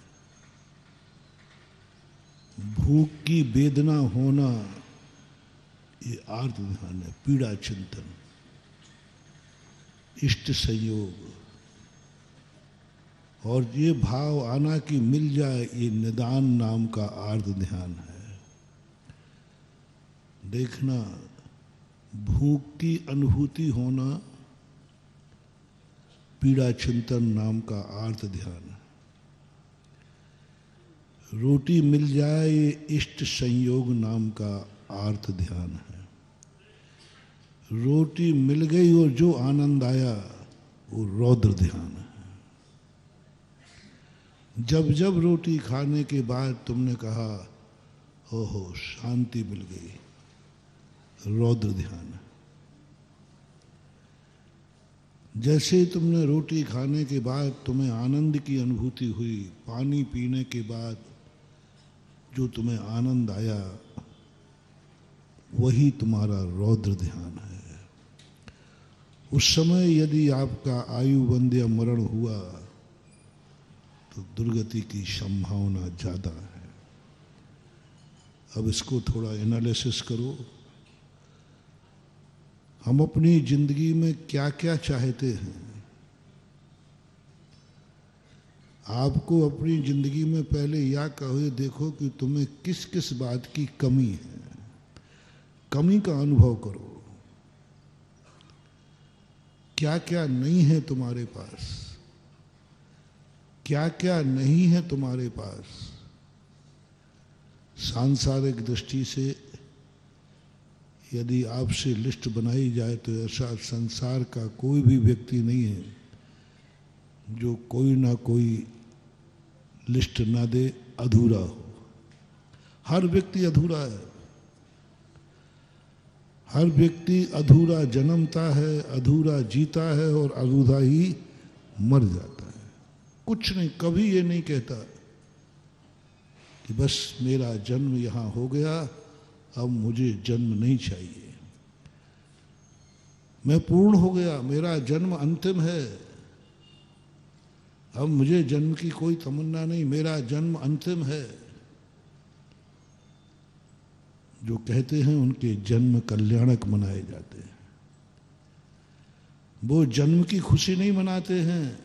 भूख की वेदना होना ये आर्त ध्यान है। पीड़ा चिंतन, इष्ट संयोग और ये भाव आना कि मिल जाए, ये निदान नाम का आर्त ध्यान है। देखना, भूख की अनुभूति होना पीड़ा चिंतन नाम का आर्त ध्यान है। रोटी मिल जाए ये इष्ट संयोग नाम का आर्त ध्यान है। रोटी मिल गई और जो आनंद आया वो रौद्र ध्यान है। जब जब रोटी खाने के बाद तुमने कहा ओहो शांति मिल गई, रौद्र ध्यान है। जैसे ही तुमने रोटी खाने के बाद तुम्हें आनंद की अनुभूति हुई, पानी पीने के बाद जो तुम्हें आनंद आया वही तुम्हारा रौद्र ध्यान है। उस समय यदि आपका आयु बंद या मरण हुआ तो दुर्गति की संभावना ज्यादा है। अब इसको थोड़ा एनालिसिस करो। हम अपनी जिंदगी में क्या क्या चाहते हैं? आपको अपनी जिंदगी में पहले यह कहो, देखो कि तुम्हें किस किस बात की कमी है। कमी का अनुभव करो। क्या क्या नहीं है तुम्हारे पास, क्या क्या नहीं है तुम्हारे पास। सांसारिक दृष्टि से यदि आपसे लिस्ट बनाई जाए तो ऐसा संसार का कोई भी व्यक्ति नहीं है जो कोई ना कोई लिस्ट ना दे, अधूरा हो। हर व्यक्ति अधूरा है। हर व्यक्ति अधूरा जन्मता है, अधूरा जीता है और अधूरा ही मर जाता है। कुछ नहीं, कभी ये नहीं कहता कि बस मेरा जन्म यहाँ हो गया, अब मुझे जन्म नहीं चाहिए, मैं पूर्ण हो गया, मेरा जन्म अंतिम है, अब मुझे जन्म की कोई तमन्ना नहीं, मेरा जन्म अंतिम है। जो कहते हैं उनके जन्म कल्याणक मनाए जाते हैं। वो जन्म की खुशी नहीं मनाते हैं,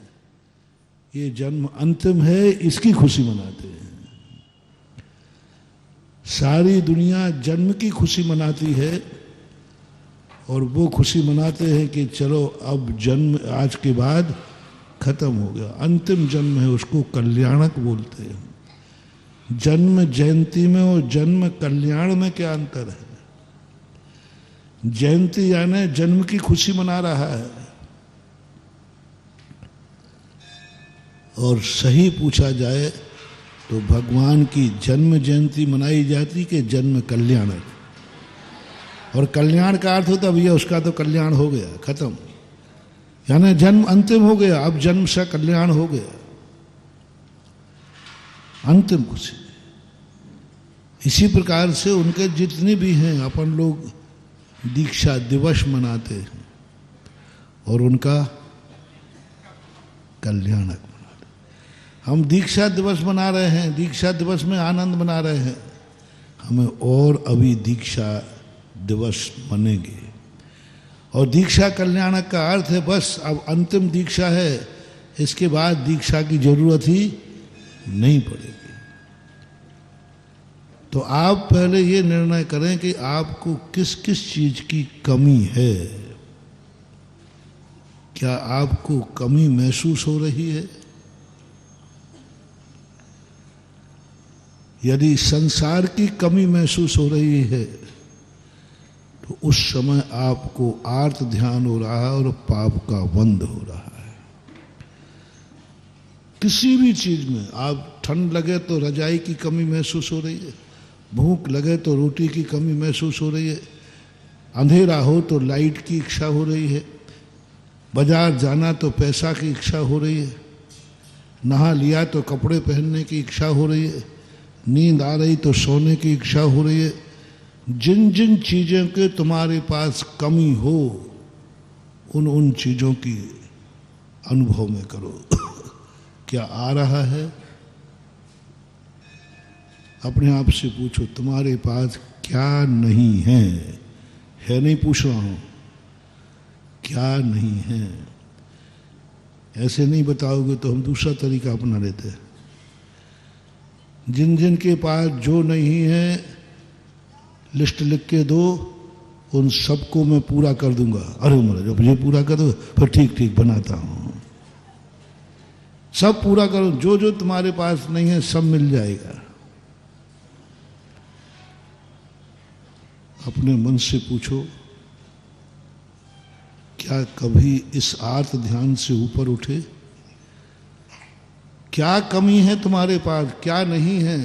ये जन्म अंतिम है इसकी खुशी मनाते हैं। सारी दुनिया जन्म की खुशी मनाती है और वो खुशी मनाते हैं कि चलो अब जन्म आज के बाद खत्म हो गया, अंतिम जन्म है, उसको कल्याणक बोलते हैं। जन्म जयंती में और जन्म कल्याण में क्या अंतर है? जयंती यानी जन्म की खुशी मना रहा है, और सही पूछा जाए तो भगवान की जन्म जयंती मनाई जाती कि जन्म कल्याणक। और कल्याण का अर्थ होता भैया उसका तो कल्याण हो गया, खत्म, यानी जन्म अंतिम हो गया, अब जन्म से कल्याण हो गया, अंतिम खुशी। इसी प्रकार से उनके जितने भी हैं, अपन लोग दीक्षा दिवस मनाते हैं और उनका कल्याणक मनाते। हम दीक्षा दिवस मना रहे हैं, दीक्षा दिवस में आनंद मना रहे हैं, हमें और अभी दीक्षा दिवस मनेंगे। और दीक्षा कल्याणक का अर्थ है बस अब अंतिम दीक्षा है, इसके बाद दीक्षा की जरूरत ही नहीं पड़ेगी। तो आप पहले ये निर्णय करें कि आपको किस किस चीज की कमी है। क्या आपको कमी महसूस हो रही है? यदि संसार की कमी महसूस हो रही है तो उस समय आपको आर्त ध्यान हो रहा है और पाप का बंध हो रहा है। किसी भी चीज में आप, ठंड लगे तो रजाई की कमी महसूस हो रही है, भूख लगे तो रोटी की कमी महसूस हो रही है, अंधेरा हो तो लाइट की इच्छा हो रही है, बाजार जाना तो पैसा की इच्छा हो रही है, नहा लिया तो कपड़े पहनने की इच्छा हो रही है, नींद आ रही तो सोने की इच्छा हो रही है। जिन जिन चीज़ों के तुम्हारे पास कमी हो उन उन चीज़ों की अनुभव में करो। क्या आ रहा है? अपने आप से पूछो तुम्हारे पास क्या नहीं है नहीं पूछ रहा हूं, क्या नहीं है। ऐसे नहीं बताओगे तो हम दूसरा तरीका अपना लेते हैं। जिन जिन के पास जो नहीं है लिस्ट लिख के दो, उन सबको मैं पूरा कर दूंगा। अरे महाराज जब ये पूरा कर दो फिर ठीक ठीक बनाता हूं। सब पूरा करो, जो जो तुम्हारे पास नहीं है सब मिल जाएगा। अपने मन से पूछो क्या कभी इस आर्त ध्यान से ऊपर उठे? क्या कमी है तुम्हारे पास, क्या नहीं है?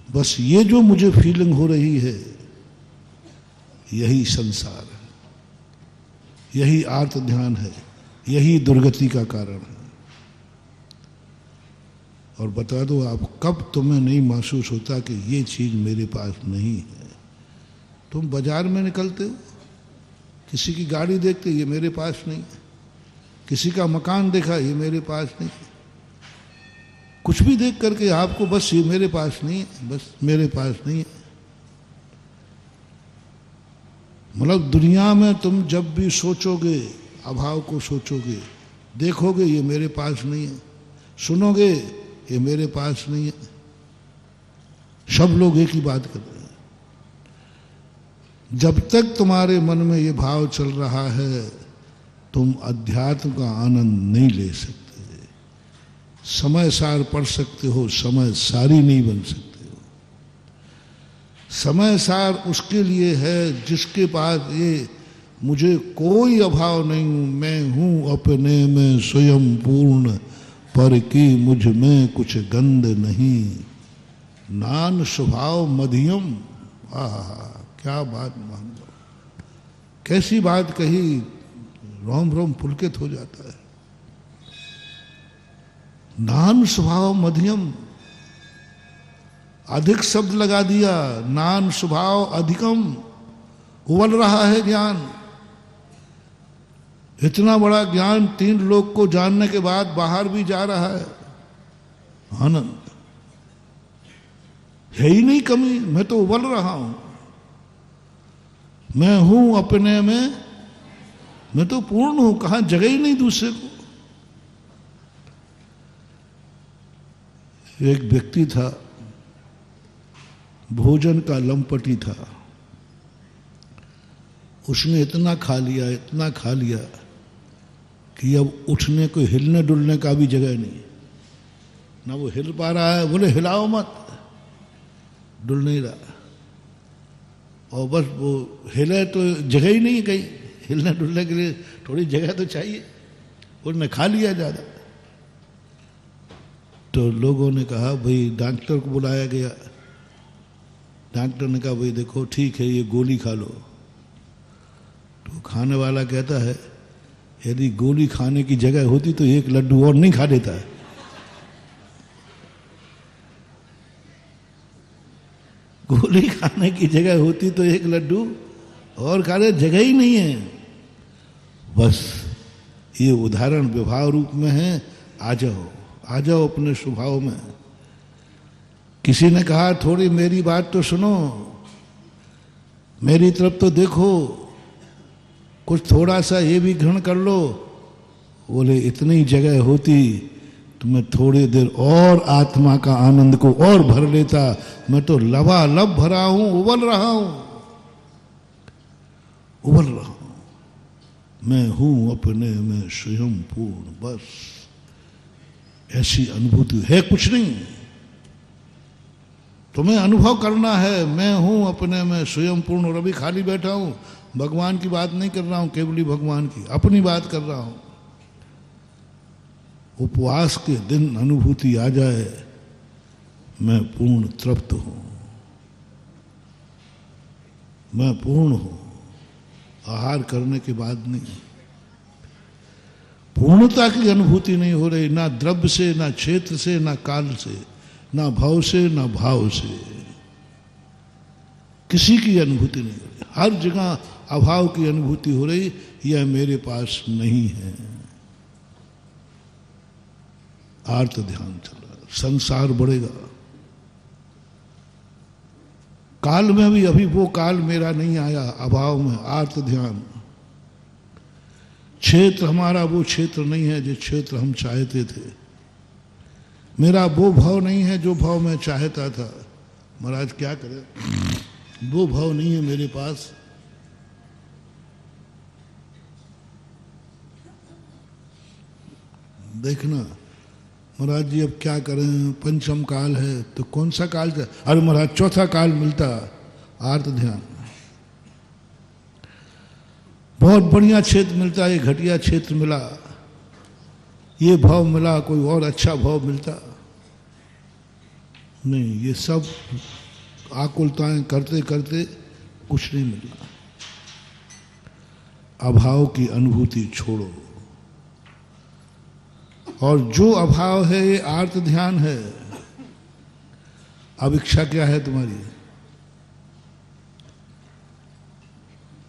बस ये जो मुझे फीलिंग हो रही है यही संसार है, यही आर्त ध्यान है, यही दुर्गति का कारण है। और बता दो आप कब तुम्हें नहीं महसूस होता कि ये चीज मेरे पास नहीं है? तुम बाजार में निकलते हो, किसी की गाड़ी देखते ये मेरे पास नहीं है, किसी का मकान देखा ये मेरे पास नहीं है, कुछ भी देख करके आपको बस ये मेरे पास नहीं है, बस मेरे पास नहीं है। मतलब दुनिया में तुम जब भी सोचोगे, अभाव को सोचोगे, देखोगे ये मेरे पास नहीं है, सुनोगे ये मेरे पास नहीं है। सब लोग एक ही बात कर रहे हैं। जब तक तुम्हारे मन में ये भाव चल रहा है तुम अध्यात्म का आनंद नहीं ले सकते। समय सार पढ़ सकते हो, समय सारी नहीं बन सकते हो। समय सार उसके लिए है जिसके पास ये मुझे कोई अभाव नहीं, मैं हूं अपने में स्वयं पूर्ण, पर कि मुझ में कुछ गंध नहीं, नान स्वभाव मध्यम। क्या बात मान लो, कैसी बात कही, रोम रोम पुलकित हो जाता है। नान स्वभाव मध्यम, अधिक शब्द लगा दिया, नान स्वभाव अधिकम, उबल रहा है ज्ञान। इतना बड़ा ज्ञान 3 लोग को जानने के बाद बाहर भी जा रहा है। आनंद है ही नहीं कमी, मैं तो उबल रहा हूं, मैं हूं अपने में, मैं तो पूर्ण हूं, कहां जगह ही नहीं दूसरे को। एक व्यक्ति था, भोजन का लंपटी था, उसने इतना खा लिया कि अब उठने को, हिलने डुलने का भी जगह नहीं, ना वो हिल पा रहा है। बोले हिलाओ मत, डुल नहीं रहा, और बस वो हिले तो जगह ही नहीं है कहीं, हिलने डुलने के लिए थोड़ी जगह तो चाहिए। उसने खा लिया ज़्यादा। तो लोगों ने कहा भाई, डॉक्टर को बुलाया गया। डॉक्टर ने कहा भाई देखो ठीक है ये गोली खा लो। तो खाने वाला कहता है यदि गोली खाने की जगह होती तो एक लड्डू और नहीं खा लेता है। गोली खाने की जगह होती तो एक लड्डू और खा ले, जगह ही नहीं है। बस ये उदाहरण व्यवहार रूप में है। आ जाओ अपने स्वभाव में। किसी ने कहा थोड़ी मेरी बात तो सुनो, मेरी तरफ तो देखो, कुछ थोड़ा सा ये भी ग्रहण कर लो। बोले इतनी जगह होती तो मैं थोड़ी देर और आत्मा का आनंद को और भर लेता। मैं तो लबालब भरा हूं, उबल रहा हूं। मैं हूं अपने में स्वयं पूर्ण। बस ऐसी अनुभूति है, कुछ नहीं। तुम्हें अनुभव करना है मैं हूं अपने में स्वयं पूर्ण। और अभी खाली बैठा हूं, भगवान की बात नहीं कर रहा हूं, केवली भगवान की, अपनी बात कर रहा हूं। उपवास के दिन अनुभूति आ जाए मैं पूर्ण तृप्त हूं। मैं पूर्ण हूं, आहार करने के बाद नहीं। पूर्णता की अनुभूति नहीं हो रही, ना द्रव्य से, ना क्षेत्र से, ना काल से, ना भव से, ना भाव से, किसी की अनुभूति नहीं हो रही। हर जगह अभाव की अनुभूति हो रही, यह मेरे पास नहीं है। आर्त ध्यान चल रहा है, संसार बढ़ेगा। काल में भी अभी वो काल मेरा नहीं आया, अभाव में आर्त ध्यान। क्षेत्र हमारा वो क्षेत्र नहीं है जो क्षेत्र हम चाहते थे। मेरा वो भाव नहीं है जो भाव मैं चाहता था। महाराज क्या करें, वो भाव नहीं है मेरे पास। देखना महाराज जी अब क्या करें, पंचम काल है तो कौन सा काल था? अरे महाराज चौथा काल मिलता, आर्त ध्यान। बहुत बढ़िया क्षेत्र मिलता, ये घटिया क्षेत्र मिला, ये भाव मिला, कोई और अच्छा भाव मिलता नहीं। ये सब आकुलताएं करते करते कुछ नहीं मिला। अभाव की अनुभूति छोड़ो, और जो अभाव है ये आर्त ध्यान है। अब इच्छा क्या है तुम्हारी?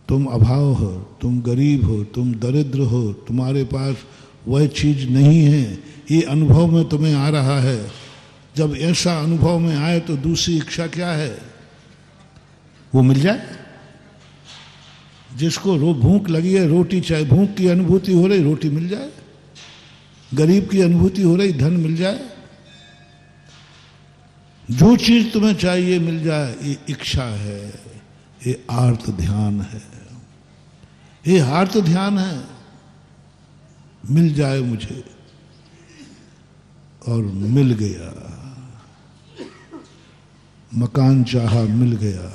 तुम अभाव हो, तुम गरीब हो, तुम दरिद्र हो, तुम्हारे पास वह चीज नहीं है, ये अनुभव में तुम्हें आ रहा है। जब ऐसा अनुभव में आए तो दूसरी इच्छा क्या है? वो मिल जाए। जिसको भूख लगी है, रोटी चाहे, भूख की अनुभूति हो रही, रोटी मिल जाए। गरीब की अनुभूति हो रही, धन मिल जाए। जो चीज तुम्हें चाहिए मिल जाए, ये इच्छा है, ये आर्त ध्यान है। ये आर्त ध्यान है, मिल जाए मुझे, और मिल गया। मकान चाहा मिल गया,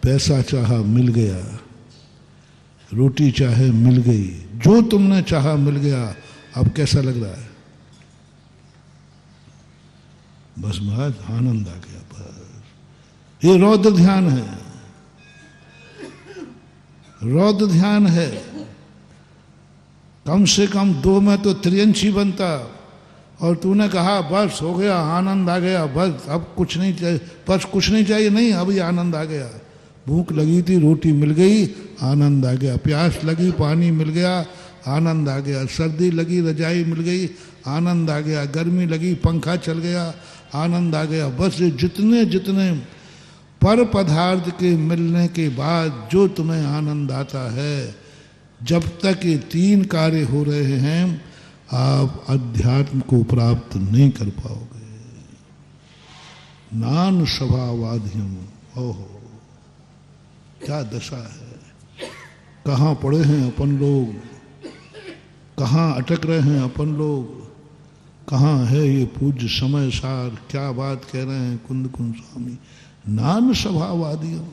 पैसा चाहा मिल गया, रोटी चाहे मिल गई, जो तुमने चाहा मिल गया। अब कैसा लग रहा है? बस महाराज आनंद आ गया। बस ये रौद्र ध्यान है, रौद्र ध्यान है। कम से कम 2 में तो त्रियंशी बनता, और तूने कहा बस हो गया, आनंद आ गया, बस अब कुछ नहीं चाहिए, बस कुछ नहीं चाहिए। नहीं, अभी आनंद आ गया। भूख लगी थी, रोटी मिल गई, आनंद आ गया। प्यास लगी, पानी मिल गया, आनंद आ गया। सर्दी लगी, रजाई मिल गई, आनंद आ गया। गर्मी लगी, पंखा चल गया, आनंद आ गया। बस जितने जितने पर पदार्थ के मिलने के बाद जो तुम्हें आनंद आता है, जब तक ये 3 कार्य हो रहे हैं, आप अध्यात्म को प्राप्त नहीं कर पाओगे। नान स्वभावाधियम, ओहो क्या दशा है। कहाँ पड़े हैं अपन लोग, कहाँ अटक रहे हैं अपन लोग, कहाँ है ये पूज्य समय सार। क्या बात कह रहे हैं कुंद कुंद स्वामी। नान स्वभावादियों,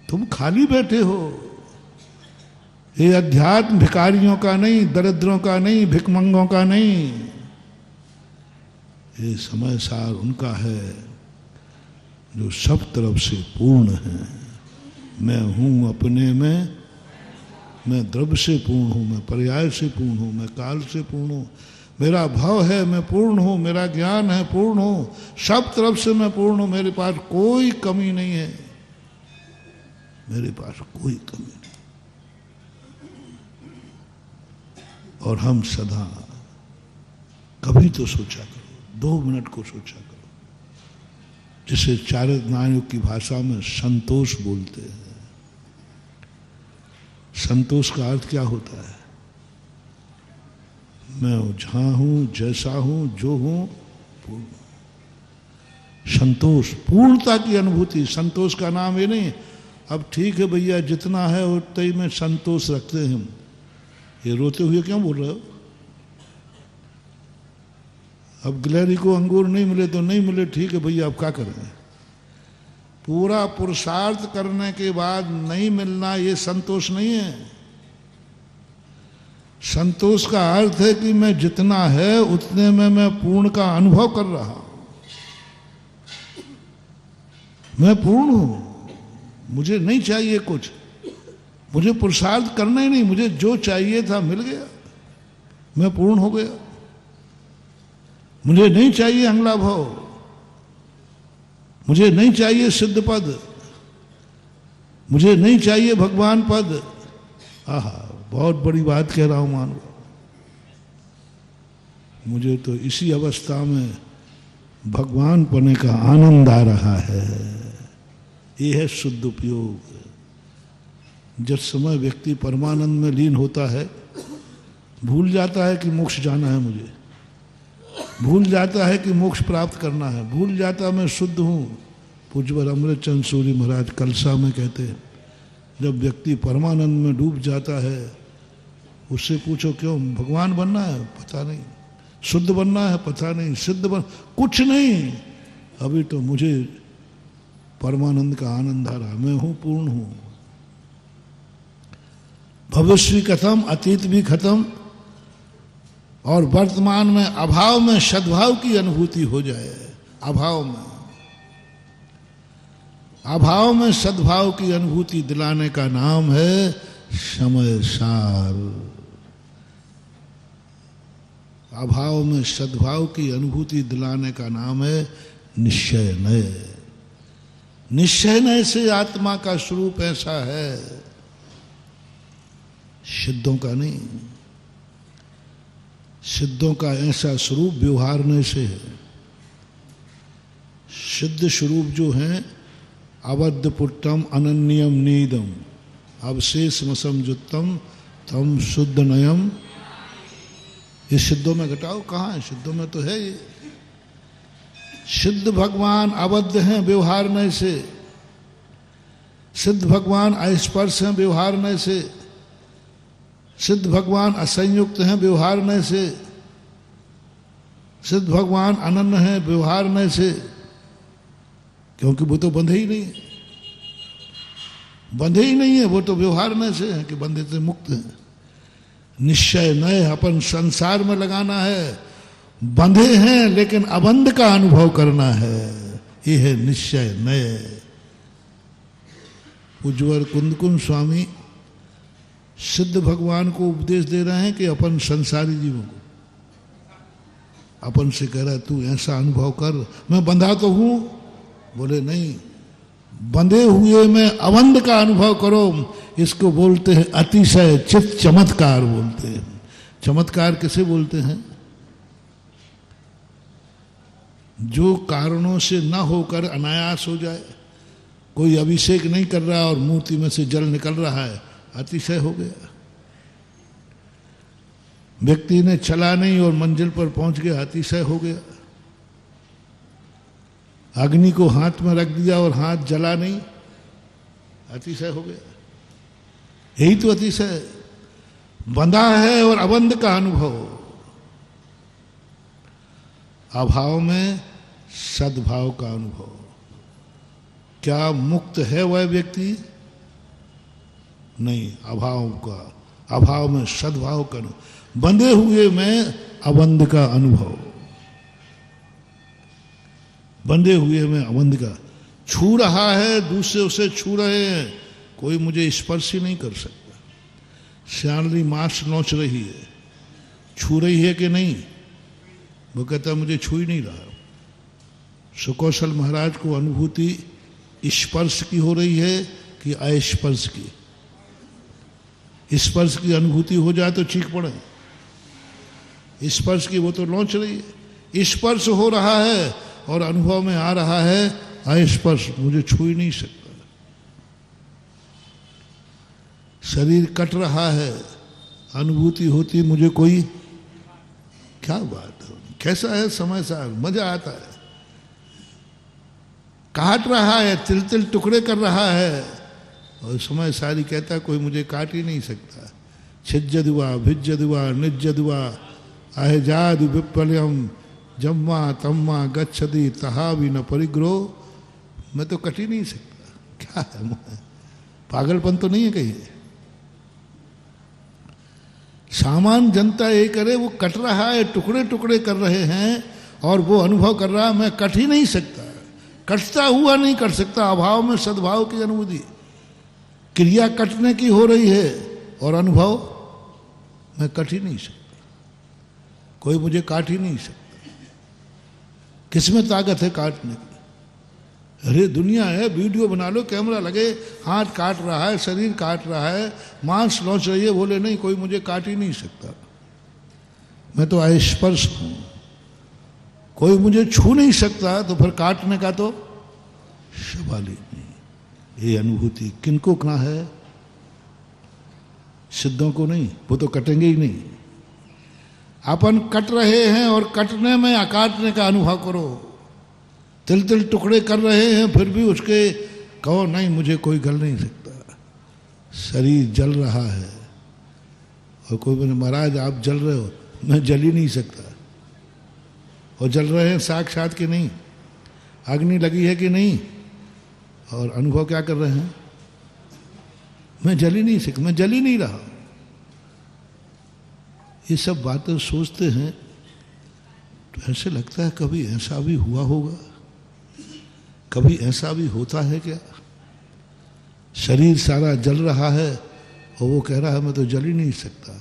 तुम खाली बैठे हो। ये अध्यात्म भिखारियों का नहीं, दरिद्रों का नहीं, भिकमंगों का नहीं, ये समय सार उनका है जो सब तरफ से पूर्ण है। मैं हूं अपने में, मैं द्रव्य से पूर्ण हूं, मैं पर्याय से पूर्ण हूं, मैं काल से पूर्ण हूं, मेरा भाव है, मैं पूर्ण हूं, मेरा ज्ञान है, पूर्ण हूं, सब तरफ से मैं पूर्ण हूं। मेरे पास कोई कमी नहीं है, मेरे पास कोई कमी नहीं। और हम सदा कभी तो सोचा करो, 2 मिनट को सोचा करो, जिसे चारित्र्य की भाषा में संतोष बोलते हैं। संतोष का अर्थ क्या होता है? मैं जहां हूं, जैसा हूं, जो हूं, पूर्ण। संतोष, पूर्णता की अनुभूति। संतोष का नाम ये नहीं अब ठीक है भैया जितना है उतना ही में संतोष रखते हैं। ये रोते हुए क्यों बोल रहे हो? अब गिलहरी को अंगूर नहीं मिले तो नहीं मिले, ठीक है भैया, अब क्या करें? पूरा पुरुषार्थ करने के बाद नहीं मिलना ये संतोष नहीं है। संतोष का अर्थ है कि मैं जितना है उतने में मैं पूर्ण का अनुभव कर रहा हूं। मैं पूर्ण हूं, मुझे नहीं चाहिए कुछ, मुझे पुरुषार्थ करना ही नहीं, मुझे जो चाहिए था मिल गया, मैं पूर्ण हो गया। मुझे नहीं चाहिए अंगला भाव, मुझे नहीं चाहिए सिद्ध पद, मुझे नहीं चाहिए भगवान पद। आहा, बहुत बड़ी बात कह रहा हूं मान लो। मुझे तो इसी अवस्था में भगवान पने का आनंद आ रहा है। ये है शुद्ध उपयोग। जिस समय व्यक्ति परमानंद में लीन होता है, भूल जाता है कि मोक्ष जाना है, मुझे भूल जाता है कि मोक्ष प्राप्त करना है, भूल जाता मैं शुद्ध हूँ। पूज्यवर अमृतचंद सूरी महाराज कलसा में कहते हैं, जब व्यक्ति परमानंद में डूब जाता है, उससे पूछो क्यों भगवान बनना है, पता नहीं, शुद्ध बनना है, पता नहीं, सिद्ध बन कुछ नहीं, अभी तो मुझे परमानंद का आनंद आ रहा, मैं हूं, पूर्ण हूं। भविष्य खत्म, अतीत भी खत्म, और वर्तमान में अभाव में सद्भाव की अनुभूति हो जाए। अभाव में सद्भाव की अनुभूति दिलाने का नाम है समय सार। अभाव में सद्भाव की अनुभूति दिलाने का नाम है निश्चय नय। निश्चय नय से आत्मा का स्वरूप ऐसा है, सिद्धों का नहीं। सिद्धों का ऐसा स्वरूप व्यवहार नय से है। सिद्ध स्वरूप जो है, अबद्ध पुट्टम अनन्यम नीदम अवशेष मसमजुत्तम तम शुद्ध नयम। ये सिद्धों में घटाओ कहाँ है? सिद्धों में तो है ये। सिद्ध भगवान अबद्ध हैं व्यवहार नय से, सिद्ध भगवान अस्पर्श हैं व्यवहार नय से, सिद्ध भगवान असंयुक्त हैं व्यवहार नय से, सिद्ध भगवान अनन्य हैं व्यवहार नय से, क्योंकि वो तो बंधे ही नहीं है, बंधे ही नहीं है, वो तो व्यवहार नय से है कि बंधे से मुक्त है। निश्चय नय अपन संसार में लगाना है, बंधे हैं लेकिन अबंध का अनुभव करना है, ये है निश्चय नय। उज्ज्वल कुंदकुंद स्वामी सिद्ध भगवान को उपदेश दे रहे हैं कि अपन संसारी जीवों को, अपन से कह रहा है तू ऐसा अनुभव कर, मैं बंधा तो हूं, बोले नहीं, बंधे हुए में अबंध का अनुभव करो। इसको बोलते हैं अतिशय चित्त चमत्कार बोलते हैं। चमत्कार किसे बोलते हैं? जो कारणों से न होकर अनायास हो जाए। कोई अभिषेक नहीं कर रहा और मूर्ति में से जल निकल रहा है, अतिशय हो गया। व्यक्ति ने चला नहीं और मंजिल पर पहुंच गया, अतिशय हो गया। अग्नि को हाथ में रख दिया और हाथ जला नहीं, अतिशय हो गया। यही तो अतिशय, बंधा है और अबंध का अनुभव। अभाव में सद्भाव का अनुभव। क्या मुक्त है वह व्यक्ति? नहीं, अभाव का, अभाव में सद्भाव का अनुभव, बंधे हुए में अबंध का अनुभव, बंधे हुए में अबंध का। छू रहा है, दूसरे उसे छू रहे हैं, कोई मुझे स्पर्श ही नहीं कर सकता। श्यामली मांस नोच रही है, छू रही है कि नहीं? वो कहता मुझे छू ही नहीं रहा। सुकौशल महाराज को अनुभूति स्पर्श की हो रही है कि अस्पर्श की? स्पर्श की अनुभूति हो जाए तो चीख पड़े, स्पर्श की वो तो नोच रही है। स्पर्श हो रहा है और अनुभव में आ रहा है अस्पर्श, मुझे छू ही नहीं सकता। शरीर कट रहा है, अनुभूति होती मुझे कोई, क्या बात है, कैसा है समय सार, मजा आता है। काट रहा है, तिल तिल टुकड़े कर रहा है, और समय सारी कहता कोई मुझे काट ही नहीं सकता। छिज्जदुआ भिज्जदुआ निज्जदुआ अहजादु विप्लयम जम्मा तम्मा गच्छति तहा भी न परिग्रो। मैं तो कट ही नहीं सकता, क्या है, पागलपन तो नहीं है कहीं? सामान्य जनता ये करे, वो कट रहा है, टुकड़े टुकड़े कर रहे हैं और वो अनुभव कर रहा है मैं कट ही नहीं सकता। कटता हुआ नहीं कट सकता। अभाव में सद्भाव की अनुभूति, क्रिया कटने की हो रही है और अनुभव मैं कट ही नहीं सकता, कोई मुझे काट ही नहीं सकता। किसमें ताकत है काटने की? अरे दुनिया है, वीडियो बना लो, कैमरा लगे, हाथ काट रहा है, शरीर काट रहा है, मांस नोच रही है, बोले नहीं कोई मुझे काट ही नहीं सकता, मैं तो अस्पर्श हूं, कोई मुझे छू नहीं सकता, तो फिर काटने का तो सवाल ही नहीं। ये अनुभूति किनको कहाँ है? सिद्धों को नहीं, वो तो कटेंगे ही नहीं। अपन कट रहे हैं और कटने में अकाटने का अनुभव करो। तिल तिल टुकड़े कर रहे हैं, फिर भी उसके कहो नहीं मुझे कोई गल नहीं सकता। शरीर जल रहा है और कोई बोले महाराज आप जल रहे हो, मैं जल ही नहीं सकता। और जल रहे हैं साक्षात कि नहीं, अग्नि लगी है कि नहीं, और अनुभव क्या कर रहे हैं? मैं जल ही नहीं सकता, मैं जल ही नहीं रहा। ये सब बातें सोचते हैं तो ऐसे लगता है कभी ऐसा भी हुआ होगा, कभी ऐसा भी होता है क्या? शरीर सारा जल रहा है और वो कह रहा है मैं तो जल ही नहीं सकता।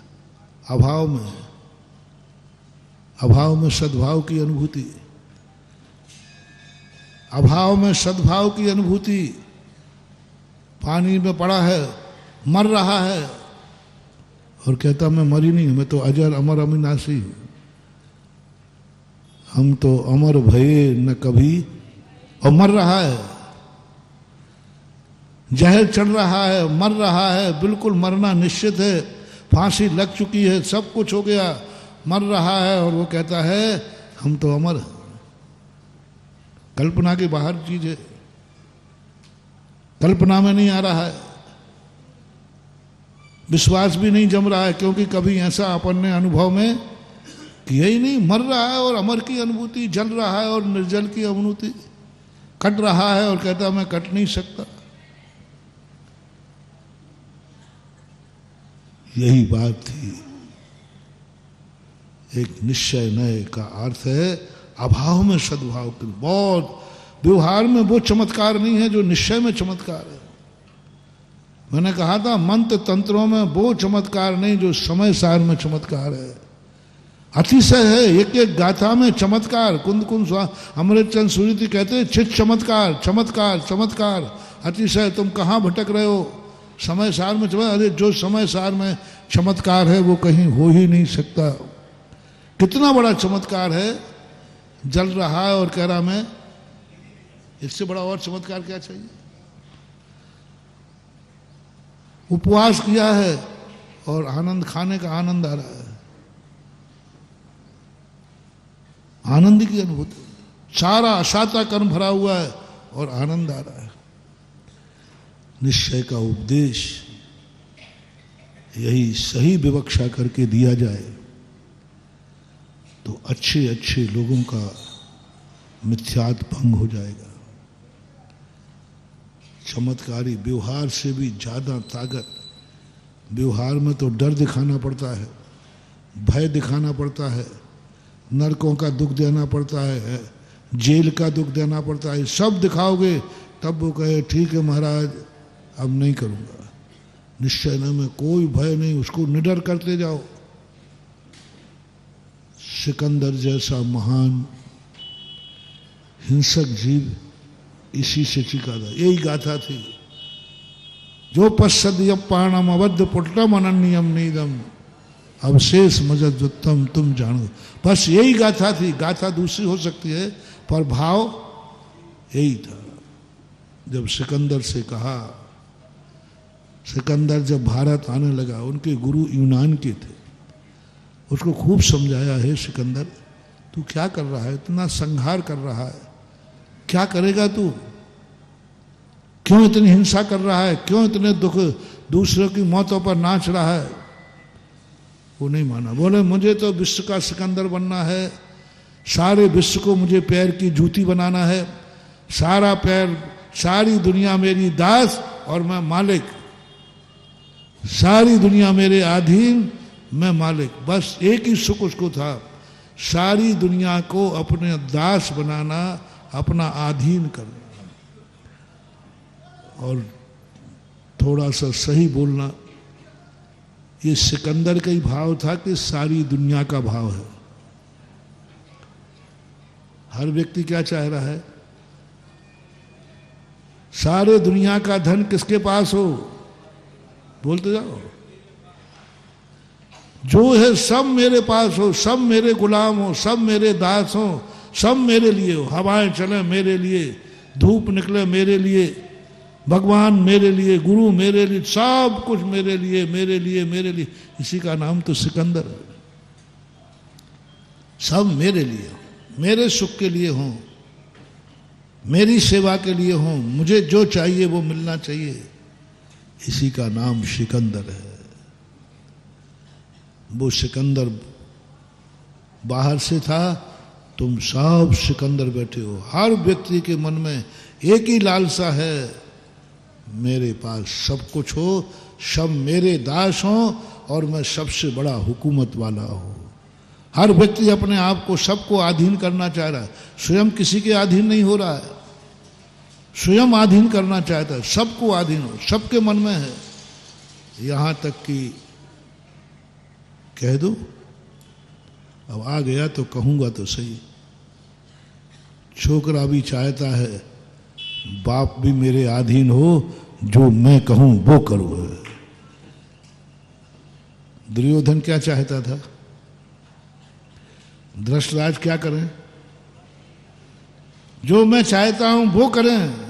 अभाव में सद्भाव की अनुभूति, अभाव में सद्भाव की अनुभूति। पानी में पड़ा है, मर रहा है और कहता मैं मरी नहीं, मैं तो अजर अमर अविनाशी हूं। हम तो अमर भये न कभी, और मर रहा है, जहर चढ़ रहा है, मर रहा है, बिल्कुल मरना निश्चित है, फांसी लग चुकी है, सब कुछ हो गया, मर रहा है और वो कहता है हम तो अमर हैं। कल्पना के बाहर चीज है, कल्पना में नहीं आ रहा है, विश्वास भी नहीं जम रहा है, क्योंकि कभी ऐसा अपन ने अनुभव में किया ही नहीं। मर रहा है और अमर की अनुभूति, जल रहा है और निर्जल की अनुभूति, कट रहा है और कहता मैं कट नहीं सकता। यही बात थी। एक निश्चय नए का अर्थ है अभाव में सद्भाव की। बहुत व्यवहार में वो चमत्कार नहीं है जो निश्चय में चमत्कार है। मैंने कहा था मंत्र तंत्रों में वो चमत्कार नहीं जो समय सार में चमत्कार है। अतिशय है, एक एक गाथा में चमत्कार। कुंद कुंद अमृतचंद सूर्य कहते हैं चित चमत्कार चमत्कार चमत्कार। अतिशय तुम कहाँ भटक रहे हो? समय सार में चमत्कार। अरे जो समय सार में चमत्कार है वो कहीं हो ही नहीं सकता। कितना बड़ा चमत्कार है, जल रहा है और कह रहा मैं, इससे बड़ा और चमत्कार क्या चाहिए? उपवास किया है और आनंद, खाने का आनंद आ रहा है, आनंद की अनुभूति। सारा असाता कर्म भरा हुआ है और आनंद आ रहा है। निश्चय का उपदेश यही सही विवक्षा करके दिया जाए तो अच्छे अच्छे लोगों का मिथ्यात्व भंग हो जाएगा। चमत्कारी व्यवहार से भी ज्यादा ताकत, व्यवहार में तो डर दिखाना पड़ता है, भय दिखाना पड़ता है, नरकों का दुख देना पड़ता है, जेल का दुख देना पड़ता है। सब दिखाओगे तब वो कहे ठीक है महाराज अब नहीं करूंगा। निश्चय में कोई भय नहीं, उसको निडर करते जाओ। सिकंदर जैसा महान हिंसक जीव इसी से चिका था। यही गाथा थी, जो पश्चद्यपाणम अवध पुटम अनन्यम नीदम अवशेष मजदुत्तम तुम जानो। बस यही गाथा थी। गाथा दूसरी हो सकती है पर भाव यही था। जब सिकंदर से कहा, सिकंदर जब भारत आने लगा, उनके गुरु यूनान के थे, उसको खूब समझाया है सिकंदर तू क्या कर रहा है, इतना संहार कर रहा है, क्या करेगा तू, क्यों इतनी हिंसा कर रहा है, क्यों इतने दुख दूसरों की मौतों पर नाच रहा है। वो नहीं माना, बोले मुझे तो विश्व का सिकंदर बनना है, सारे विश्व को मुझे पैर की जूती बनाना है, सारा पैर, सारी दुनिया मेरी दास और मैं मालिक, सारी दुनिया मेरे अधीन, मैं मालिक। बस एक ही सुख उसको था, सारी दुनिया को अपने दास बनाना अपना आधीन करना। और थोड़ा सा सही बोलना, ये सिकंदर का ही भाव था कि सारी दुनिया का भाव है? हर व्यक्ति क्या चाह रहा है? सारे दुनिया का धन किसके पास हो? बोलते जाओ। जो है सब मेरे पास हो, सब मेरे गुलाम हो, सब मेरे दास हो, सब मेरे लिए हो। हवाएं चले मेरे लिए, धूप निकले मेरे लिए, भगवान मेरे लिए, गुरु मेरे लिए, सब कुछ मेरे लिए, मेरे लिए, मेरे लिए। इसी का नाम तो सिकंदर है। सब मेरे लिए, मेरे सुख के लिए हों, मेरी सेवा के लिए हों, मुझे जो चाहिए वो मिलना चाहिए। इसी का नाम सिकंदर है। वो सिकंदर बाहर से था, तुम सब सिकंदर बैठे हो। हर व्यक्ति के मन में एक ही लालसा है, मेरे पास सब कुछ हो, सब मेरे दास हो और मैं सबसे बड़ा हुकूमत वाला हूं। हर व्यक्ति अपने आप को सबको अधीन करना चाह रहा है, स्वयं किसी के अधीन नहीं हो रहा है। स्वयं अधीन करना चाहता है, सबको अधीन हो, सबके मन में है। यहां तक कि कह दो, अब आ गया तो कहूंगा तो सही, छोकरा भी चाहता है बाप भी मेरे अधीन हो, जो मैं कहूं वो करो। दुर्योधन क्या चाहता था? धृतराष्ट्र क्या करें? जो मैं चाहता हूं वो करें।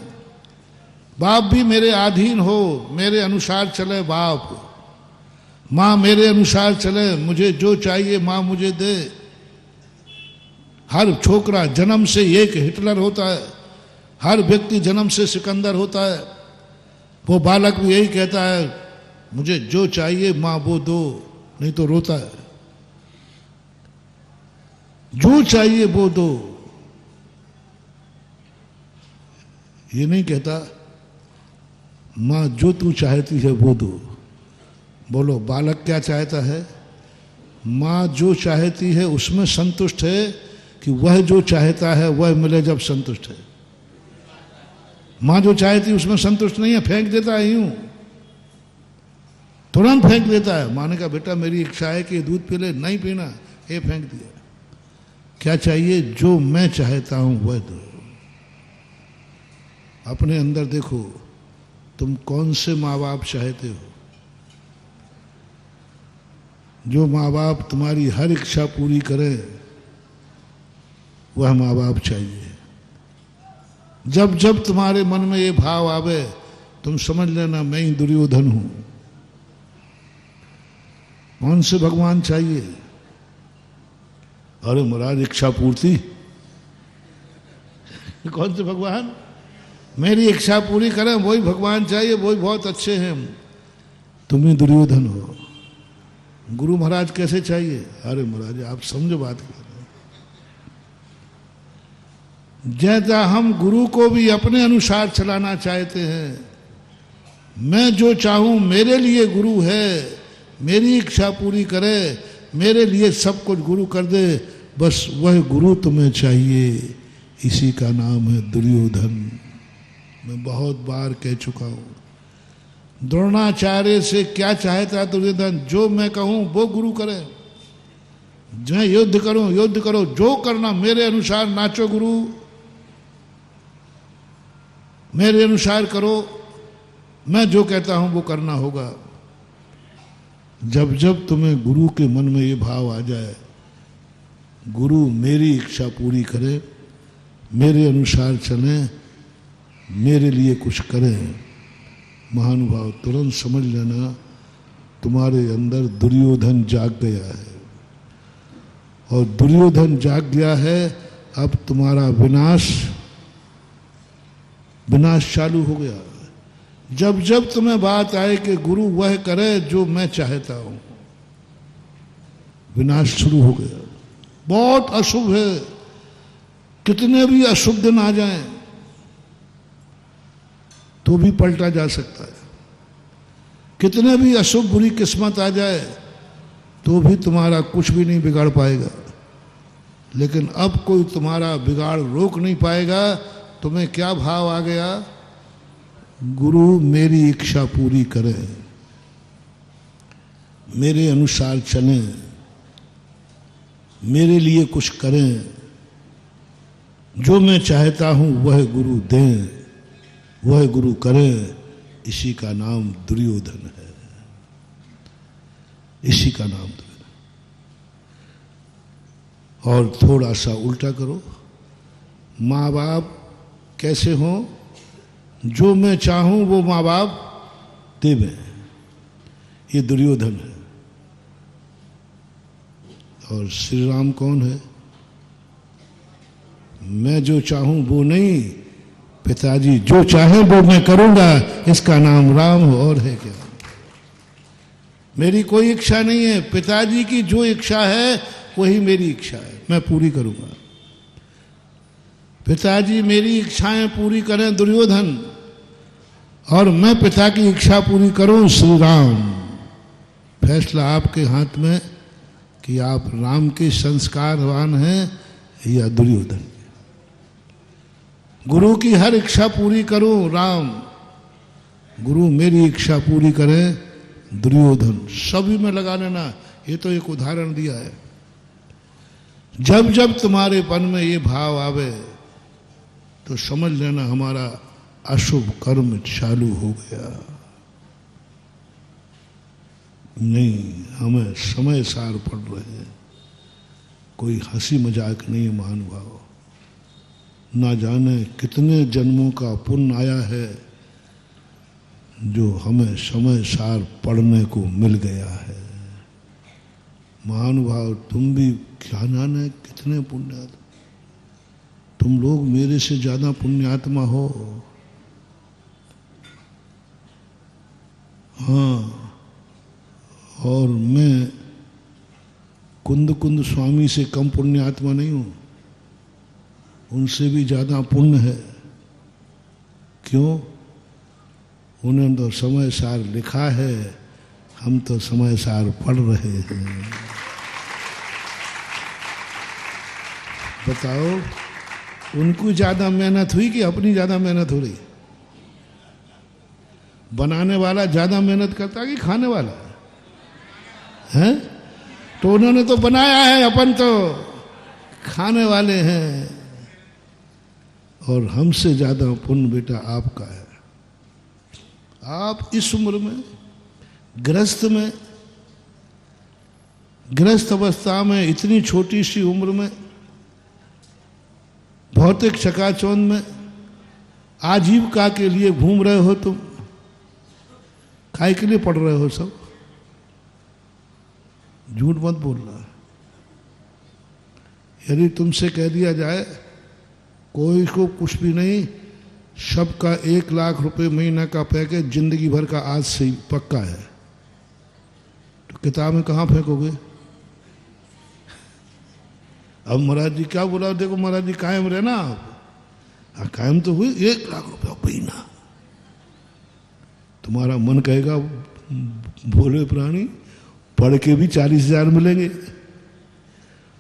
बाप भी मेरे अधीन हो, मेरे अनुसार चले बाप। माँ मेरे अनुसार चले, मुझे जो चाहिए माँ मुझे दे। हर छोकरा जन्म से एक हिटलर होता है, हर व्यक्ति जन्म से सिकंदर होता है। वो बालक भी यही कहता है, मुझे जो चाहिए माँ वो दो, नहीं तो रोता है। जो चाहिए वो दो, ये नहीं कहता माँ जो तू चाहती है वो दो। बोलो बालक क्या चाहता है? माँ जो चाहती है उसमें संतुष्ट है कि वह जो चाहता है वह मिले जब संतुष्ट है? माँ जो चाहती है उसमें संतुष्ट नहीं है, फेंक देता है, यूं तुरंत फेंक देता है। माँ ने कहा बेटा मेरी इच्छा है कि दूध पी ले, नहीं पीना, ये फेंक दिया। क्या चाहिए? जो मैं चाहता हूं वह दो। अपने अंदर देखो, तुम कौन से माँ बाप चाहते हो? जो माँ बाप तुम्हारी हर इच्छा पूरी करे वह माँ बाप चाहिए। जब जब तुम्हारे मन में ये भाव आवे, तुम समझ लेना मैं ही दुर्योधन हूं। कौन से भगवान चाहिए? अरे महाराज इच्छा पूर्ति। कौन से भगवान? मेरी इच्छा पूरी करें वही भगवान चाहिए, वही बहुत अच्छे हैं। तुम ही दुर्योधन हो। गुरु महाराज कैसे चाहिए? अरे महाराज आप समझो बात कर। जैसा हम गुरु को भी अपने अनुसार चलाना चाहते हैं, मैं जो चाहूं मेरे लिए गुरु है, मेरी इच्छा पूरी करे, मेरे लिए सब कुछ गुरु कर दे, बस वह गुरु तुम्हें चाहिए। इसी का नाम है दुर्योधन। मैं बहुत बार कह चुका हूं। द्रोणाचार्य से क्या चाहता दुर्योधन? जो मैं कहूं वो गुरु करे। मैं युद्ध करूं, युद्ध करो, जो करना मेरे अनुसार। नाचो गुरु, मेरे अनुसार करो, मैं जो कहता हूं वो करना होगा। जब जब तुम्हें गुरु के मन में ये भाव आ जाए, गुरु मेरी इच्छा पूरी करे, मेरे अनुसार चले, मेरे लिए कुछ करें, महानुभाव तुरंत समझ लेना तुम्हारे अंदर दुर्योधन जाग गया है। और दुर्योधन जाग गया है, अब तुम्हारा विनाश चालू हो गया। जब जब तुम्हें बात आए कि गुरु वह करे जो मैं चाहता हूं, विनाश शुरू हो गया। बहुत अशुभ है, कितने भी अशुभ दिन आ जाएं तो भी पलटा जा सकता है। कितने भी अशुभ बुरी किस्मत आ जाए तो भी तुम्हारा कुछ भी नहीं बिगाड़ पाएगा। लेकिन अब कोई तुम्हारा बिगाड़ रोक नहीं पाएगा। तुम्हें क्या भाव आ गया? गुरु मेरी इच्छा पूरी करे, मेरे अनुसार चलें, मेरे लिए कुछ करें, जो मैं चाहता हूं वह गुरु दें, वह गुरु करें। इसी का नाम दुर्योधन है, इसी का नाम दुर्योधन। और थोड़ा सा उल्टा करो, माँ बाप कैसे हों? जो मैं चाहूं वो माँ बाप देवें, ये दुर्योधन है। और श्री राम कौन है? मैं जो चाहूं वो नहीं, पिताजी जो चाहे वो मैं करूंगा, इसका नाम राम हो। और है क्या? मेरी कोई इच्छा नहीं है, पिताजी की जो इच्छा है वही मेरी इच्छा है, मैं पूरी करूंगा। पिताजी मेरी इच्छाएं पूरी करें दुर्योधन, और मैं पिता की इच्छा पूरी करूं श्री राम। फैसला आपके हाथ में कि आप राम के संस्कारवान हैं या दुर्योधन। गुरु की हर इच्छा पूरी करूं राम, गुरु मेरी इच्छा पूरी करें दुर्योधन। सभी में लगा लेना। ये तो एक उदाहरण दिया है। जब जब तुम्हारे मन में ये भाव आवे तो समझ लेना हमारा अशुभ कर्म चालू हो गया। नहीं, हमें समय सार पड़ रहे हैं, कोई हंसी मजाक नहीं। महानुभाव, ना जाने कितने जन्मों का पुण्य आया है जो हमें समय सार पढ़ने को मिल गया है। महानुभाव, तुम भी क्या जाने कितने पुण्यात्मा, तुम लोग मेरे से ज्यादा पुण्यात्मा हो। हाँ, और मैं कुंद कुंद स्वामी से कम पुण्यात्मा नहीं हूं, उनसे भी ज्यादा पुण्य है। क्यों? उन्होंने तो समय सार लिखा है, हम तो समय सार पढ़ रहे हैं। बताओ, उनको ज्यादा मेहनत हुई कि अपनी ज्यादा मेहनत हो रही? बनाने वाला ज्यादा मेहनत करता कि खाने वाला है? तो उन्होंने तो बनाया है, अपन तो खाने वाले हैं। और हमसे ज्यादा पुण्य बेटा आपका है। आप इस उम्र में, गृहस्थ अवस्था में, इतनी छोटी सी उम्र में, भौतिक चकाचौंध में आजीविका के लिए घूम रहे हो। तुम काय के लिए पढ़ रहे हो? सब झूठ मत बोलना। यदि तुमसे कह दिया जाए कोई को कुछ भी नहीं, सबका 1 लाख रुपए महीना का पैकेज जिंदगी भर का आज से पक्का है, तो किताब में कहाँ फेंकोगे? अब महाराज जी क्या बोला? देखो महाराज जी कायम रहना आप। कायम तो हुई 1 लाख रुपया महीना। तुम्हारा मन कहेगा भोले प्राणी, पढ़ के भी 40,000 मिलेंगे।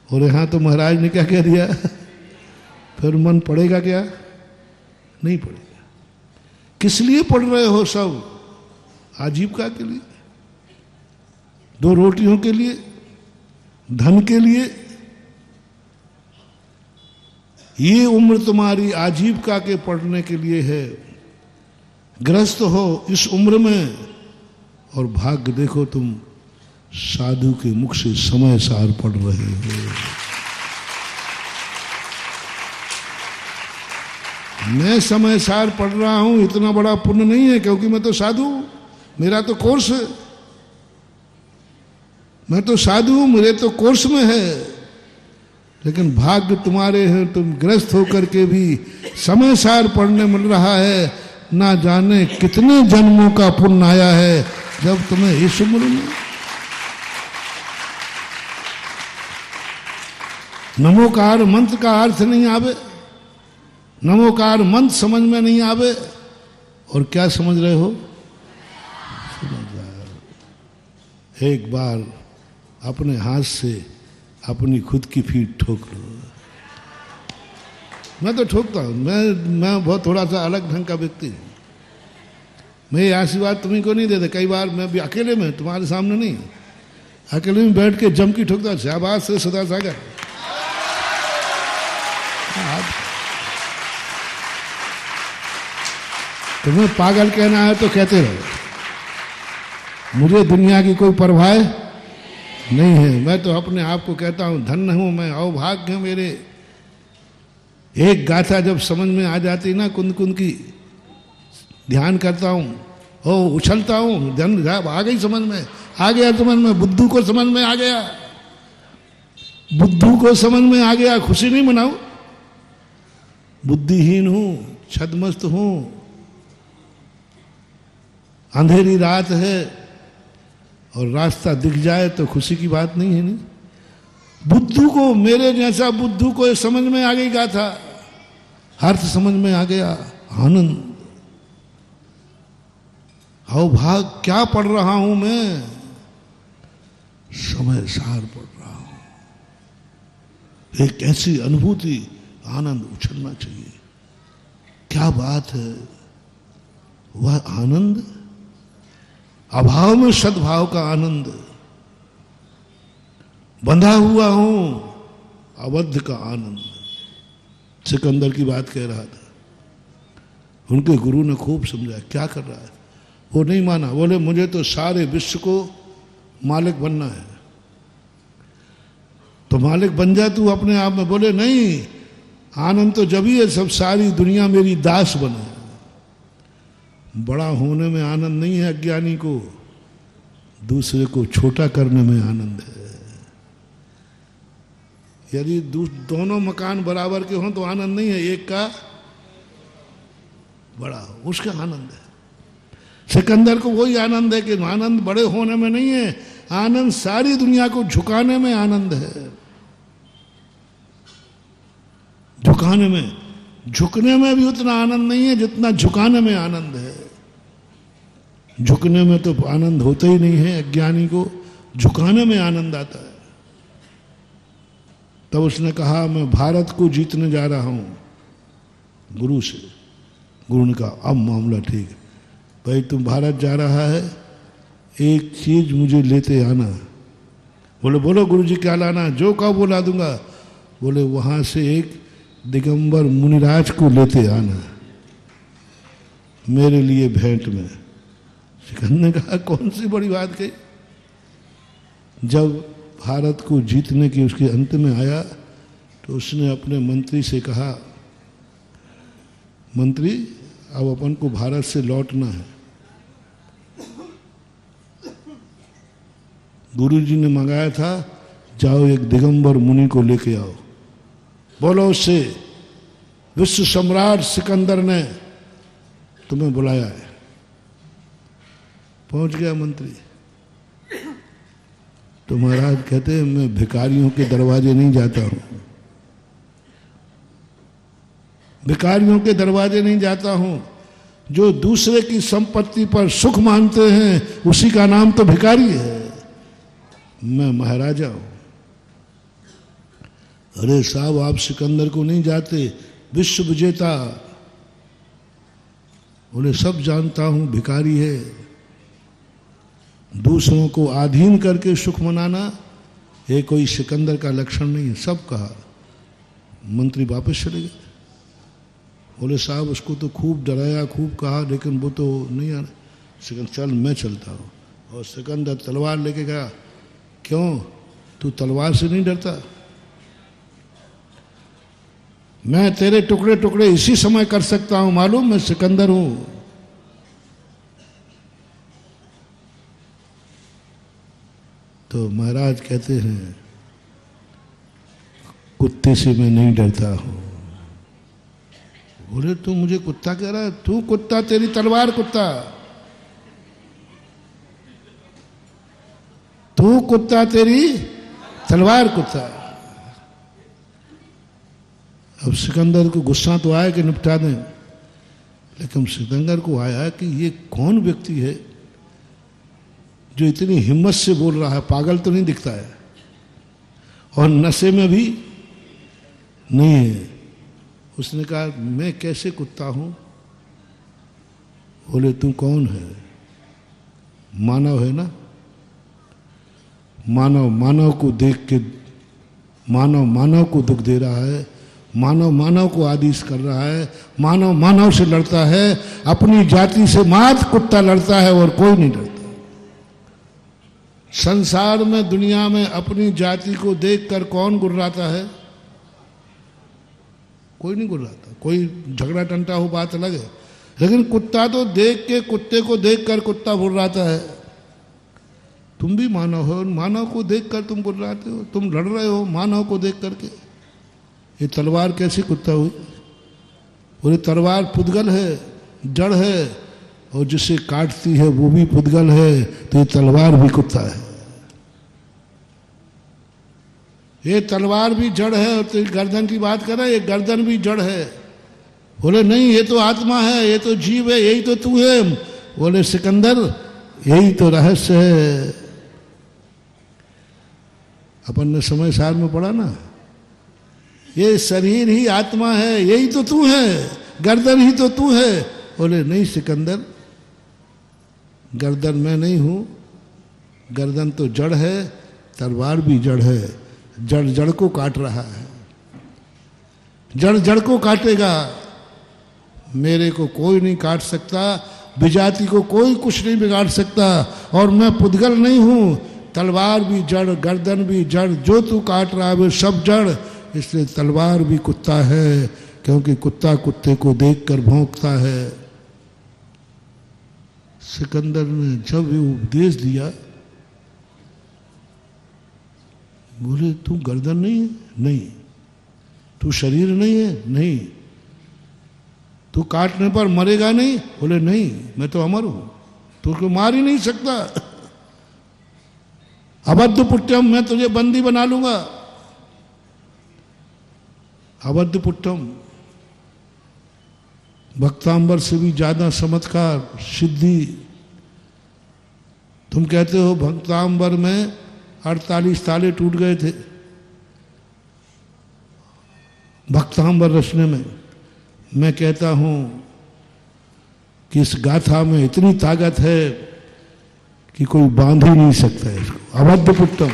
और यहां तो महाराज ने क्या कह दिया? फिर मन पड़ेगा क्या? नहीं पड़ेगा। किस लिए पढ़ रहे हो सब? आजीविका के लिए, 2 रोटियों के लिए, धन के लिए। ये उम्र तुम्हारी आजीविका के पढ़ने के लिए है। ग्रस्त हो इस उम्र में, और भाग्य देखो तुम साधु के मुख से समय सार पढ़ रहे हो। मैं समय सार पढ़ रहा हूं, इतना बड़ा पुण्य नहीं है, क्योंकि मैं तो साधु हूं, मेरा तो कोर्स है। मैं तो साधु हूं, मेरे तो कोर्स में है। लेकिन भाग्य तुम्हारे हैं, तुम ग्रस्त होकर के भी समय सार पढ़ने मिल रहा है। ना जाने कितने जन्मों का पुण्य आया है जब तुम्हें इस उम्र में। नमोकार मंत्र का अर्थ नहीं आवे, नमोकार मंत्र समझ में नहीं आवे, और क्या समझ रहे हो? एक बार अपने हाथ से अपनी खुद की पीठ ठोक लो। मैं तो ठोकता हूँ। मैं बहुत थोड़ा सा अलग ढंग का व्यक्ति हूँ। मैं ये आशीर्वाद तुम्ही को नहीं देता। कई बार मैं भी अकेले में, तुम्हारे सामने नहीं, अकेले में बैठ के जम की ठोकता, शाबाश से सदा सागर। तुम्हें पागल कहना है तो कहते रहो, मुझे दुनिया की कोई परवाह नहीं है। मैं तो अपने आप को कहता हूं धन्य हूं मैं, अभाग्य मेरे। एक गाथा जब समझ में आ जाती ना कुंद कुंद की, ध्यान करता हूं, ओ उछलता हूं, धन आ गई समझ में, आ गया समझ में, बुद्धू को समझ में आ गया, बुद्धू को समझ में आ गया। खुशी नहीं मनाऊं, बुद्धिहीन हूं, छदमस्त हूं, अंधेरी रात है और रास्ता दिख जाए तो खुशी की बात नहीं है। नहीं, बुद्धू को, मेरे जैसा बुद्धू को समझ में आ गई गाथा, अर्थ समझ में आ गया, आनंद। हाउ भाग क्या पढ़ रहा हूं मैं, समय सार पढ़ रहा हूं। एक ऐसी अनुभूति, आनंद उछलना चाहिए। क्या बात है, वह आनंद, अभाव में सद्भाव का आनंद। बंधा हुआ हूं, अवध का आनंद। सिकंदर की बात कह रहा था, उनके गुरु ने खूब समझाया क्या कर रहा है। वो नहीं माना, बोले मुझे तो सारे विश्व को मालिक बनना है। तो मालिक बन जा तू अपने आप में। बोले नहीं, आनंद तो जब ही है सब सारी दुनिया मेरी दास बने। बड़ा होने में आनंद नहीं है अज्ञानी को, दूसरे को छोटा करने में आनंद है। यदि दोनों मकान बराबर के हों तो आनंद नहीं है, एक का बड़ा हो उसका आनंद है। सिकंदर को वही आनंद है कि आनंद बड़े होने में नहीं है, आनंद सारी दुनिया को झुकाने में आनंद है। झुकाने में, झुकने में भी उतना आनंद नहीं है जितना झुकाने में आनंद है। झुकने में तो आनंद होता ही नहीं है अज्ञानी को, झुकाने में आनंद आता है। तब उसने कहा मैं भारत को जीतने जा रहा हूं गुरु से। गुरु ने कहा अब मामला ठीक है भाई, तुम भारत जा रहा है, एक चीज मुझे लेते आना। बोले बोलो गुरुजी क्या लाना है, जो कहो वो ला दूंगा। बोले वहां से एक दिगंबर मुनिराज को लेते आना मेरे लिए भेंट में। सिकंदर ने कहा कौन सी बड़ी बात कही। जब भारत को जीतने की उसके अंत में आया तो उसने अपने मंत्री से कहा मंत्री अब अपन को भारत से लौटना है। गुरुजी ने मंगाया था जाओ एक दिगंबर मुनि को लेके आओ। बोलो उससे विश्व सम्राट सिकंदर ने तुम्हें बुलाया है। पहुंच गया मंत्री। तो महाराज कहते हैं मैं भिखारियों के दरवाजे नहीं जाता हूं, भिखारियों के दरवाजे नहीं जाता हूं। जो दूसरे की संपत्ति पर सुख मानते हैं उसी का नाम तो भिखारी है। मैं महाराजा हूं। अरे साहब आप सिकंदर को नहीं जाते, विश्व विजेता। बोले सब जानता हूं भिखारी है। दूसरों को अधीन करके सुख मनाना ये कोई सिकंदर का लक्षण नहीं है। सब कहा। मंत्री वापस चले गए। बोले साहब उसको तो खूब डराया, खूब कहा, लेकिन वो तो नहीं आ रहा। सिकंदर चल मैं चलता हूँ। और सिकंदर तलवार लेके गया। क्यों, तू तलवार से नहीं डरता? मैं तेरे टुकड़े टुकड़े इसी समय कर सकता हूं, मालूम मैं सिकंदर हूं। तो महाराज कहते हैं कुत्ते से मैं नहीं डरता हूं। बोले तू मुझे कुत्ता कह रहा है? तू कुत्ता, तेरी तलवार कुत्ता। तू कुत्ता, तेरी तलवार कुत्ता। अब सिकंदर को गुस्सा तो आया कि निपटा दें, लेकिन सिकंदर को आया कि ये कौन व्यक्ति है जो इतनी हिम्मत से बोल रहा है। पागल तो नहीं दिखता है और नशे में भी नहीं है। उसने कहा मैं कैसे कुत्ता हूं? बोले तू कौन है? मानव है ना। मानव मानव को देख के मानव मानव को दुख दे रहा है, मानव मानव को आदेश कर रहा है, मानव मानव से लड़ता है, अपनी जाति से मात्र कुत्ता लड़ता है और कोई नहीं लड़ता। संसार में दुनिया में अपनी जाति को देखकर कौन गुर्राता है? कोई नहीं गुर्राता। कोई झगड़ा टंटा हो बात अलग है, लेकिन कुत्ता तो देख के कुत्ते को देखकर कुत्ता गुर्राता है। तुम भी मानव हो, मानव को देखकर तुम गुर्राते हो, तुम लड़ रहे हो मानव को देख करके। ये तलवार कैसी कुत्ता हुई? बोले तलवार पुद्गल है, जड़ है, और जिसे काटती है वो भी पुद्गल है, तो ये तलवार भी कुत्ता है। ये तलवार भी जड़ है, और तो गर्दन की बात कर रहा है, ये गर्दन भी जड़ है। बोले नहीं, ये तो आत्मा है, ये तो जीव है, यही तो तू है। बोले सिकंदर यही तो रहस्य है। अपन ने समय सार में पढ़ा ना, ये शरीर ही आत्मा है, यही तो तू है, गर्दन ही तो तू है। बोले नहीं सिकंदर, गर्दन मैं नहीं हूं, गर्दन तो जड़ है, तलवार भी जड़ है, जड़ जड़ को काट रहा है, जड़ जड़ को काटेगा। मेरे को कोई नहीं काट सकता, विजाति को कोई कुछ नहीं बिगाड़ सकता, और मैं पुद्गल नहीं हूं। तलवार भी जड़, गर्दन भी जड़, जो तू काट रहा है वो सब जड़। इसलिए तलवार भी कुत्ता है, क्योंकि कुत्ता कुत्ते को देखकर भौंकता है। सिकंदर ने जब ये उपदेश दिया, बोले तू गर्दन नहीं है? नहीं। तू शरीर नहीं है? नहीं। तू काटने पर मरेगा नहीं? बोले नहीं, मैं तो अमर हूं, तू को मार ही नहीं सकता। अबद्ध पुट्टम, मैं तुझे बंदी बना लूंगा। अबद्ध पुट्टम, भक्तांबर से भी ज्यादा चमत्कार सिद्धि। तुम कहते हो भक्तांबर में 48 ताले टूट गए थे भक्तांबर रचने में। मैं कहता हूं कि इस गाथा में इतनी ताकत है कि कोई बांध ही नहीं सकता है इसको। अबद्ध पुट्टम,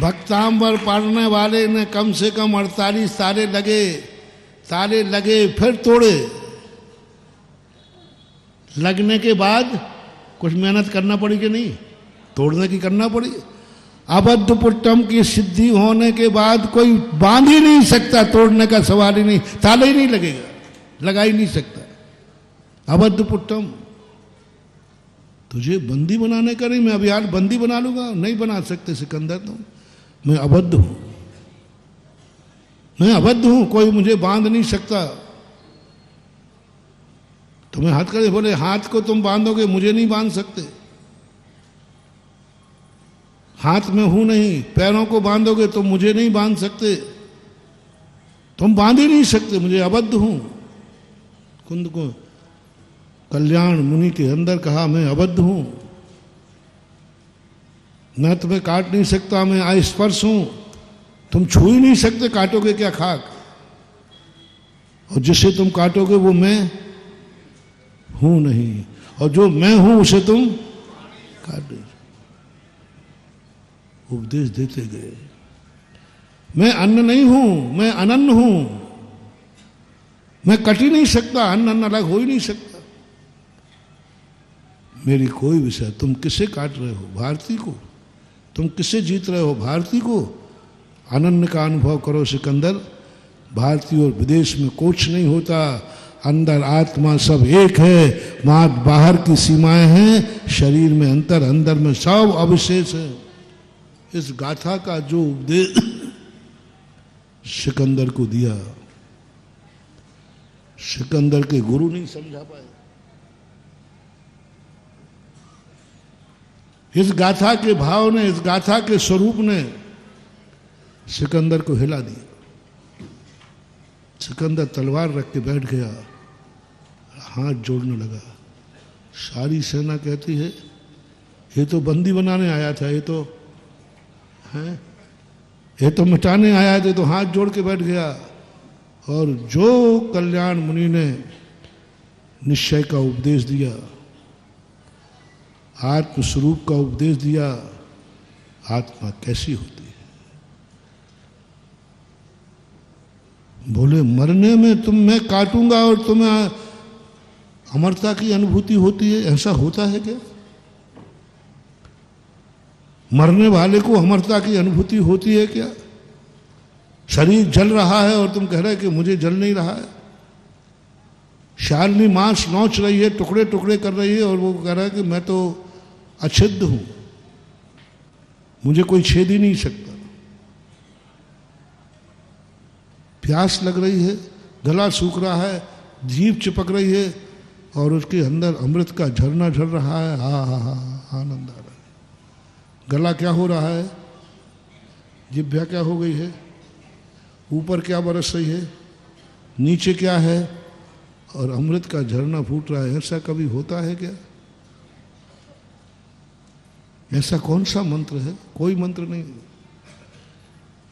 भक्तांबर पढ़ने वाले ने कम से कम 48 ताले लगे, फिर तोड़े। लगने के बाद कुछ मेहनत करना पड़ी कि नहीं? तोड़ने की करना पड़ी। अबद्ध पुट्टम की सिद्धि होने के बाद कोई बांध ही नहीं सकता, तोड़ने का सवाल ही नहीं, ताला ही नहीं लगेगा, लगा ही नहीं सकता। अबद्ध पुट्टम, तुझे बंदी बनाने का नहीं, मैं अभी आज बंदी बना लूंगा, नहीं बना सकते सिकंदर तुम। मैं अबद्ध हूं, मैं अबद्ध हूं, कोई मुझे बांध नहीं सकता। तुम्हें हाथ करे, बोले हाथ को तुम बांधोगे, मुझे नहीं बांध सकते। हाथ में हूं नहीं, पैरों को बांधोगे तो मुझे नहीं बांध सकते, तुम बांध ही नहीं सकते, मुझे अबद्ध हूं। कुंद को कल्याण मुनि के अंदर कहा, मैं अबद्ध हूं, मैं तुम्हें काट नहीं सकता, मैं अस्पर्श हूं, तुम छू ही नहीं सकते, काटोगे क्या खाक? और जिसे तुम काटोगे वो मैं हूं नहीं, और जो मैं हूं उसे तुम काट दो। उपदेश देते गए, मैं अन्न नहीं हूं, मैं अनन्न हूं, मैं कट ही नहीं सकता, अन्न अन्न अलग हो ही नहीं सकता। मेरी कोई विषय, तुम किसे काट रहे हो? भारती को। तुम किसे जीत रहे हो? भारती को। अनन्न का अनुभव करो सिकंदर, भारतीय और विदेश में कुछ नहीं होता, अंदर आत्मा सब एक है, मात्र बाहर की सीमाएं हैं, शरीर में अंतर, अंदर में सब अविशेष है। इस गाथा का जो उपदेश सिकंदर को दिया, सिकंदर के गुरु नहीं समझा पाए। इस गाथा के भाव ने, इस गाथा के स्वरूप ने सिकंदर को हिला दिया। सिकंदर तलवार रख के बैठ गया, हाथ जोड़ने लगा। सारी सेना कहती है ये तो बंदी बनाने आया था, ये तो है ये तो मिटाने आया थे, तो हाथ जोड़ के बैठ गया। और जो कल्याण मुनि ने निश्चय का उपदेश दिया, आत्मस्वरूप का उपदेश दिया, आत्मा कैसी होती है। बोले मरने में मैं काटूंगा और तुम्हें अमरता की अनुभूति होती है, ऐसा होता है क्या? मरने वाले को अमरता की अनुभूति होती है क्या? शरीर जल रहा है और तुम कह रहे कि मुझे जल नहीं रहा है। शालिनी मांस नोच रही है, टुकड़े टुकड़े कर रही है, और वो कह रहा है कि मैं तो अछिद्ध हूं, मुझे कोई छेद ही नहीं सकता। प्यास लग रही है, गला सूख रहा है, जीभ चिपक रही है, और उसके अंदर अमृत का झरना झर रहा है। हा हा हा, आनंद आ रहा है। गला क्या हो रहा है, जिह्वा क्या हो गई है, ऊपर क्या बरस रही है, नीचे क्या है, और अमृत का झरना फूट रहा है। ऐसा कभी होता है क्या? ऐसा कौन सा मंत्र है? कोई मंत्र नहीं।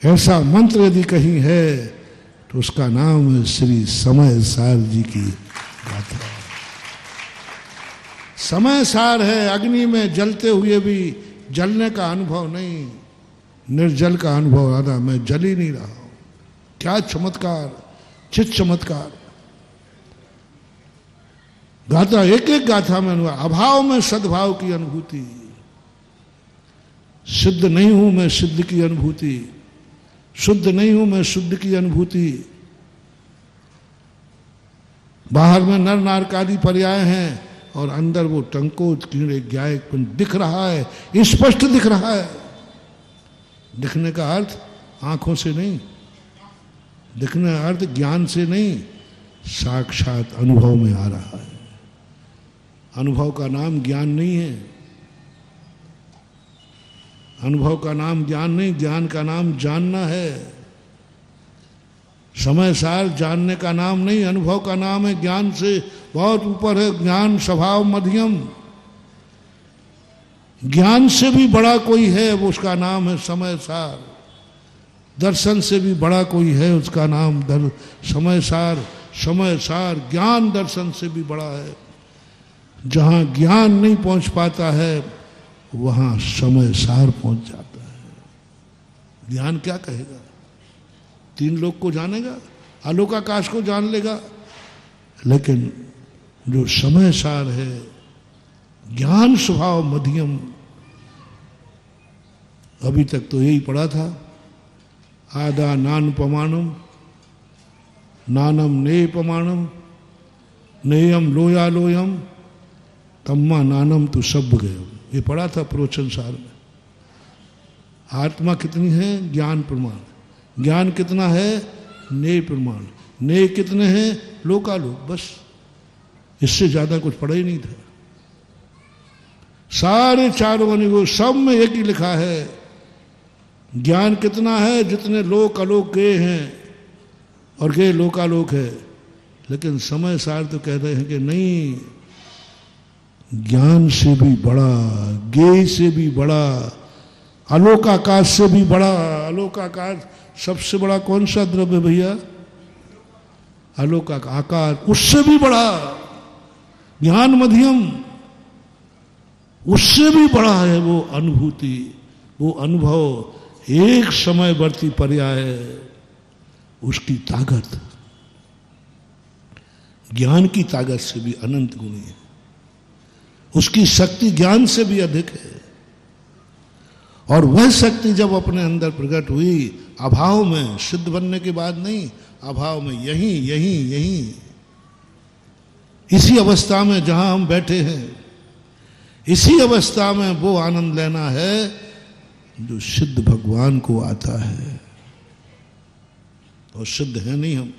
ऐसा मंत्र यदि कहीं है तो उसका नाम है श्री समय सार जी की गाथा। समय सार है, अग्नि में जलते हुए भी जलने का अनुभव नहीं, निर्जल का अनुभव आता, मैं जल ही नहीं रहा हूं। क्या चमत्कार, चित चमत्कार। गाथा एक एक गाथा में अनुभव, अभाव में सद्भाव की अनुभूति, सिद्ध नहीं हूं मैं सिद्ध की अनुभूति, शुद्ध नहीं हूं मैं शुद्ध की अनुभूति। बाहर में नर नारकादि पर्याय हैं और अंदर वो टंकोत कीड़े ज्ञायकपन दिख रहा है, स्पष्ट दिख रहा है। दिखने का अर्थ आंखों से नहीं, दिखने का अर्थ ज्ञान से नहीं, साक्षात अनुभव में आ रहा है। अनुभव का नाम ज्ञान नहीं है, अनुभव का नाम ज्ञान नहीं, ज्ञान का नाम जानना है। समय सार जानने का नाम नहीं, अनुभव का नाम है, ज्ञान से बहुत ऊपर है। ज्ञान स्वभाव मध्यम, ज्ञान से भी बड़ा कोई है, वो उसका नाम है समय सार। दर्शन से भी बड़ा कोई है, उसका नाम समय सार। समय सार ज्ञान दर्शन से भी बड़ा है। जहां ज्ञान नहीं पहुंच पाता है वहां समय सार पहुंच जाता है। ज्ञान क्या कहेगा? तीन लोक को जानेगा, आलोकाकाश को जान लेगा, लेकिन जो समय सार है, ज्ञान स्वभाव मध्यम, अभी तक तो यही पढ़ा था। आदा नान पमानम, नानम ने पमानम, नेयम लोया लोयम, तम्मा नानम तु सब गयम। ये पढ़ा था प्रवचन सार में। आत्मा कितनी है? ज्ञान प्रमाण। ज्ञान कितना है? नेय प्रमाण। नेय कितने हैं? लोकालोक। बस इससे ज्यादा कुछ पढ़ा ही नहीं था। सारे चारों अनुभव सब में एक ही लिखा है। ज्ञान कितना है? जितने लोक अलोक गए हैं और गए लोकालोक है। लेकिन समय सार तो कह रहे हैं कि नहीं, ज्ञान से भी बड़ा, ज्ञेय से भी बड़ा, आलोकाकाश से भी बड़ा। आलोकाकाश सबसे बड़ा कौन सा द्रव्य भैया? आलोकाकाश, आकार, उससे भी बड़ा। ज्ञान मध्यम, उससे भी बड़ा है वो अनुभूति, वो अनुभव। एक समयवर्ती पर्याय है, उसकी ताकत ज्ञान की ताकत से भी अनंत गुणी है। उसकी शक्ति ज्ञान से भी अधिक है। और वह शक्ति जब अपने अंदर प्रकट हुई, अभाव में, सिद्ध बनने के बाद नहीं, अभाव में, यहीं यहीं यहीं इसी अवस्था में जहां हम बैठे हैं, इसी अवस्था में वो आनंद लेना है जो सिद्ध भगवान को आता है। और शुद्ध है नहीं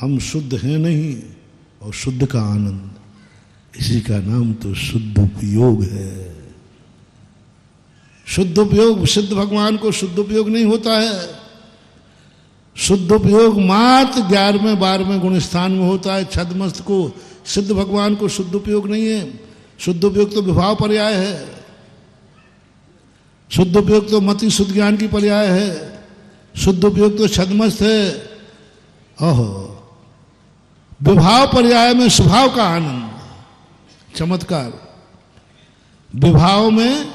हम शुद्ध हैं नहीं। और शुद्ध का आनंद, इसी का नाम तो शुद्ध उपयोग है। शुद्ध उपयोग, सिद्ध भगवान को शुद्ध उपयोग नहीं होता है। शुद्ध उपयोग मात्र 11वें 12वें गुण स्थान में होता है। छद्मस्त को, सिद्ध भगवान को शुद्ध उपयोग नहीं है। शुद्ध उपयोग तो विभाव पर्याय है। शुद्ध उपयोग तो मति शुद्ध ज्ञान की पर्याय है, शुद्ध उपयोग तो छद्मस्त है। ओहो, विभाव पर्याय में स्वभाव का आनंद, चमत्कार। विभाव में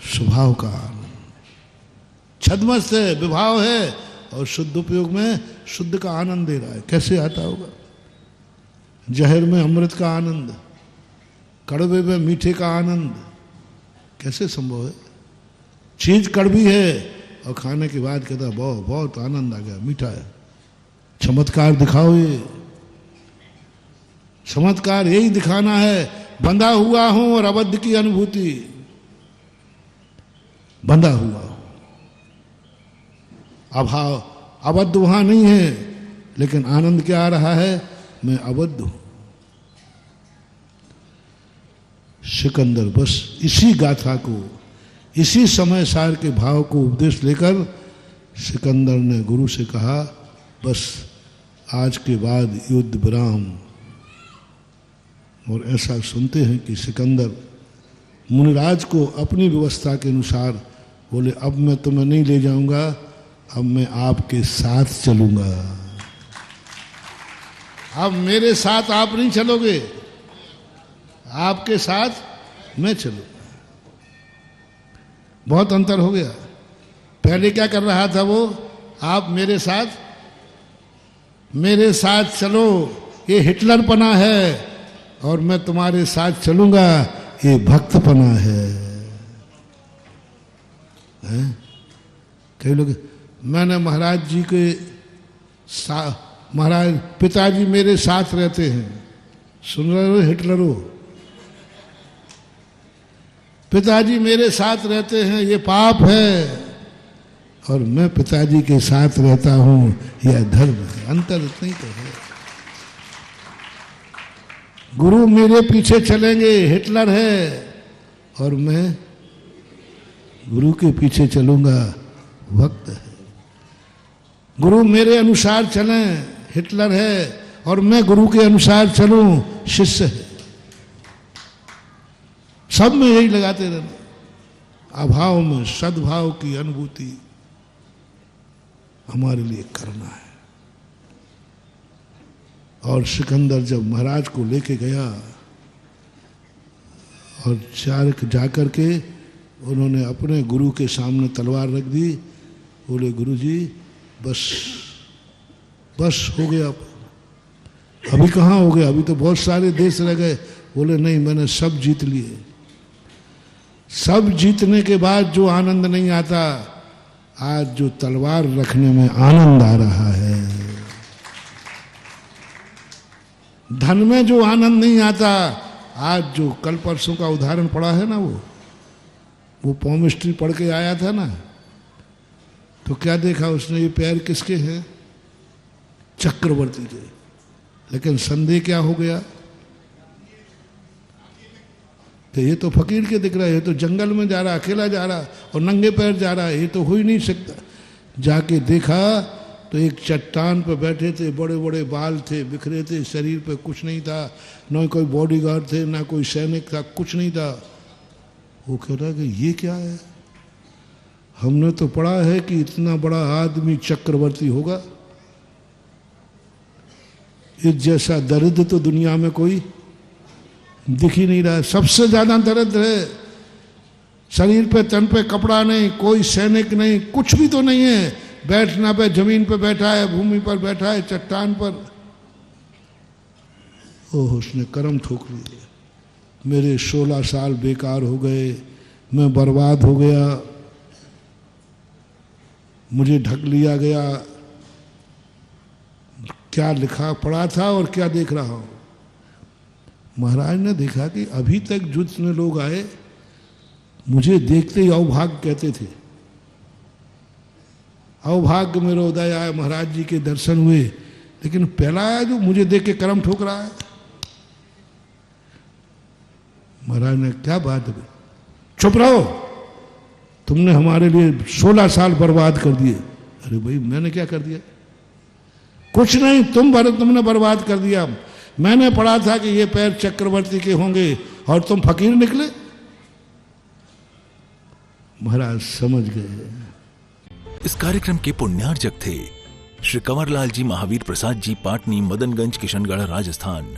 स्वभाव का आनंद, छद्मस्त है, विभाव है, और शुद्ध उपयोग में शुद्ध का आनंद दे रहा है। कैसे आता होगा? जहर में अमृत का आनंद, कड़वे में मीठे का आनंद, कैसे संभव है? चीज कड़वी है और खाने के बाद कहता बहुत बहुत आनंद आ गया, मीठा है। चमत्कार दिखाओ, ये चमत्कार यही दिखाना है। बंधा हुआ हूं और अबद्ध की अनुभूति, बंधा हुआ हूं, अभाव, अबद्ध वहां नहीं है, लेकिन आनंद क्या आ रहा है? मैं अबद्ध हूं। सिकंदर बस इसी गाथा को, इसी समय सार के भाव को उपदेश लेकर सिकंदर ने गुरु से कहा, बस आज के बाद युद्ध विराम। और ऐसा सुनते हैं कि सिकंदर मुनिराज को अपनी व्यवस्था के अनुसार बोले, अब मैं तुम्हें नहीं ले जाऊंगा, अब मैं आपके साथ चलूंगा। अब मेरे साथ आप नहीं चलोगे, आपके साथ मैं चलूंगा। बहुत अंतर हो गया। पहले क्या कर रहा था वो? आप मेरे साथ चलो, ये हिटलरपना है, और मैं तुम्हारे साथ चलूंगा, ये भक्तपना है। कई लोग, मैंने महाराज जी के महाराज पिताजी मेरे साथ रहते हैं। सुन रहे हो हिटलरो? पिताजी मेरे साथ रहते हैं, ये पाप है, और मैं पिताजी के साथ रहता हूं, यह धर्म है। अंतर इतना ही तो है। गुरु मेरे पीछे चलेंगे, हिटलर है, और मैं गुरु के पीछे चलूंगा, भक्त है। गुरु मेरे अनुसार चलें, हिटलर है, और मैं गुरु के अनुसार चलूं, शिष्य है। सब में यही लगाते रहना। अभाव में सद्भाव की अनुभूति हमारे लिए करना है। और सिकंदर जब महाराज को लेके गया और जाकर के उन्होंने अपने गुरु के सामने तलवार रख दी, बोले गुरु जी बस हो गया। अभी कहाँ हो गया? अभी तो बहुत सारे देश रह गए। बोले नहीं, मैंने सब जीत लिए। सब जीतने के बाद जो आनंद नहीं आता, आज जो तलवार रखने में आनंद आ रहा है। धन में जो आनंद नहीं आता, आज जो कल परसों का उदाहरण पड़ा है ना, वो पॉमिस्ट्री पढ़ के आया था ना, तो क्या देखा उसने? ये पैर किसके हैं? चक्रवर्ती के। लेकिन संदेह क्या हो गया? तो ये तो फकीर के दिख रहा है, ये तो जंगल में जा रहा, अकेला जा रहा और नंगे पैर जा रहा है, ये तो हो ही नहीं सकता। जाके देखा तो एक चट्टान पर बैठे थे, बड़े बड़े बाल थे, बिखरे थे, शरीर पे कुछ नहीं था, न कोई बॉडीगार्ड थे, ना कोई सैनिक था, कुछ नहीं था। वो कह रहा कि ये क्या है? हमने तो पढ़ा है कि इतना बड़ा आदमी चक्रवर्ती होगा, इस जैसा दरिद्र तो दुनिया में कोई दिख ही नहीं रहा है। सबसे ज्यादा दरिद्र है, शरीर पे तन पे कपड़ा नहीं, कोई सैनिक नहीं, कुछ भी तो नहीं है, बैठना पे जमीन पे बैठा है, भूमि पर बैठा है, चट्टान पर। ओह, उसने कर्म ठोक लिए। मेरे 16 साल बेकार हो गए, मैं बर्बाद हो गया, मुझे ढक लिया गया। क्या लिखा पढ़ा था और क्या देख रहा हूं? महाराज ने देखा कि अभी तक जितने लोग आए मुझे देखते ही अवभाग्य कहते थे। अवभाग्य मेरा उदय आया, महाराज जी के दर्शन हुए, लेकिन पहला आया जो मुझे देख के कर्म ठोक रहा है। महाराज ने क्या बात है, चुप रहो, तुमने हमारे लिए 16 साल बर्बाद कर दिए। अरे भाई मैंने क्या कर दिया? कुछ नहीं, तुमने बर्बाद कर दिया। मैंने पढ़ा था कि ये पैर चक्रवर्ती के होंगे और तुम फकीर निकले। महाराज समझ गए। इस कार्यक्रम के पुण्यार्जक थे श्री कंवरलाल जी महावीर प्रसाद जी, पाटनी, मदनगंज, किशनगढ़, राजस्थान।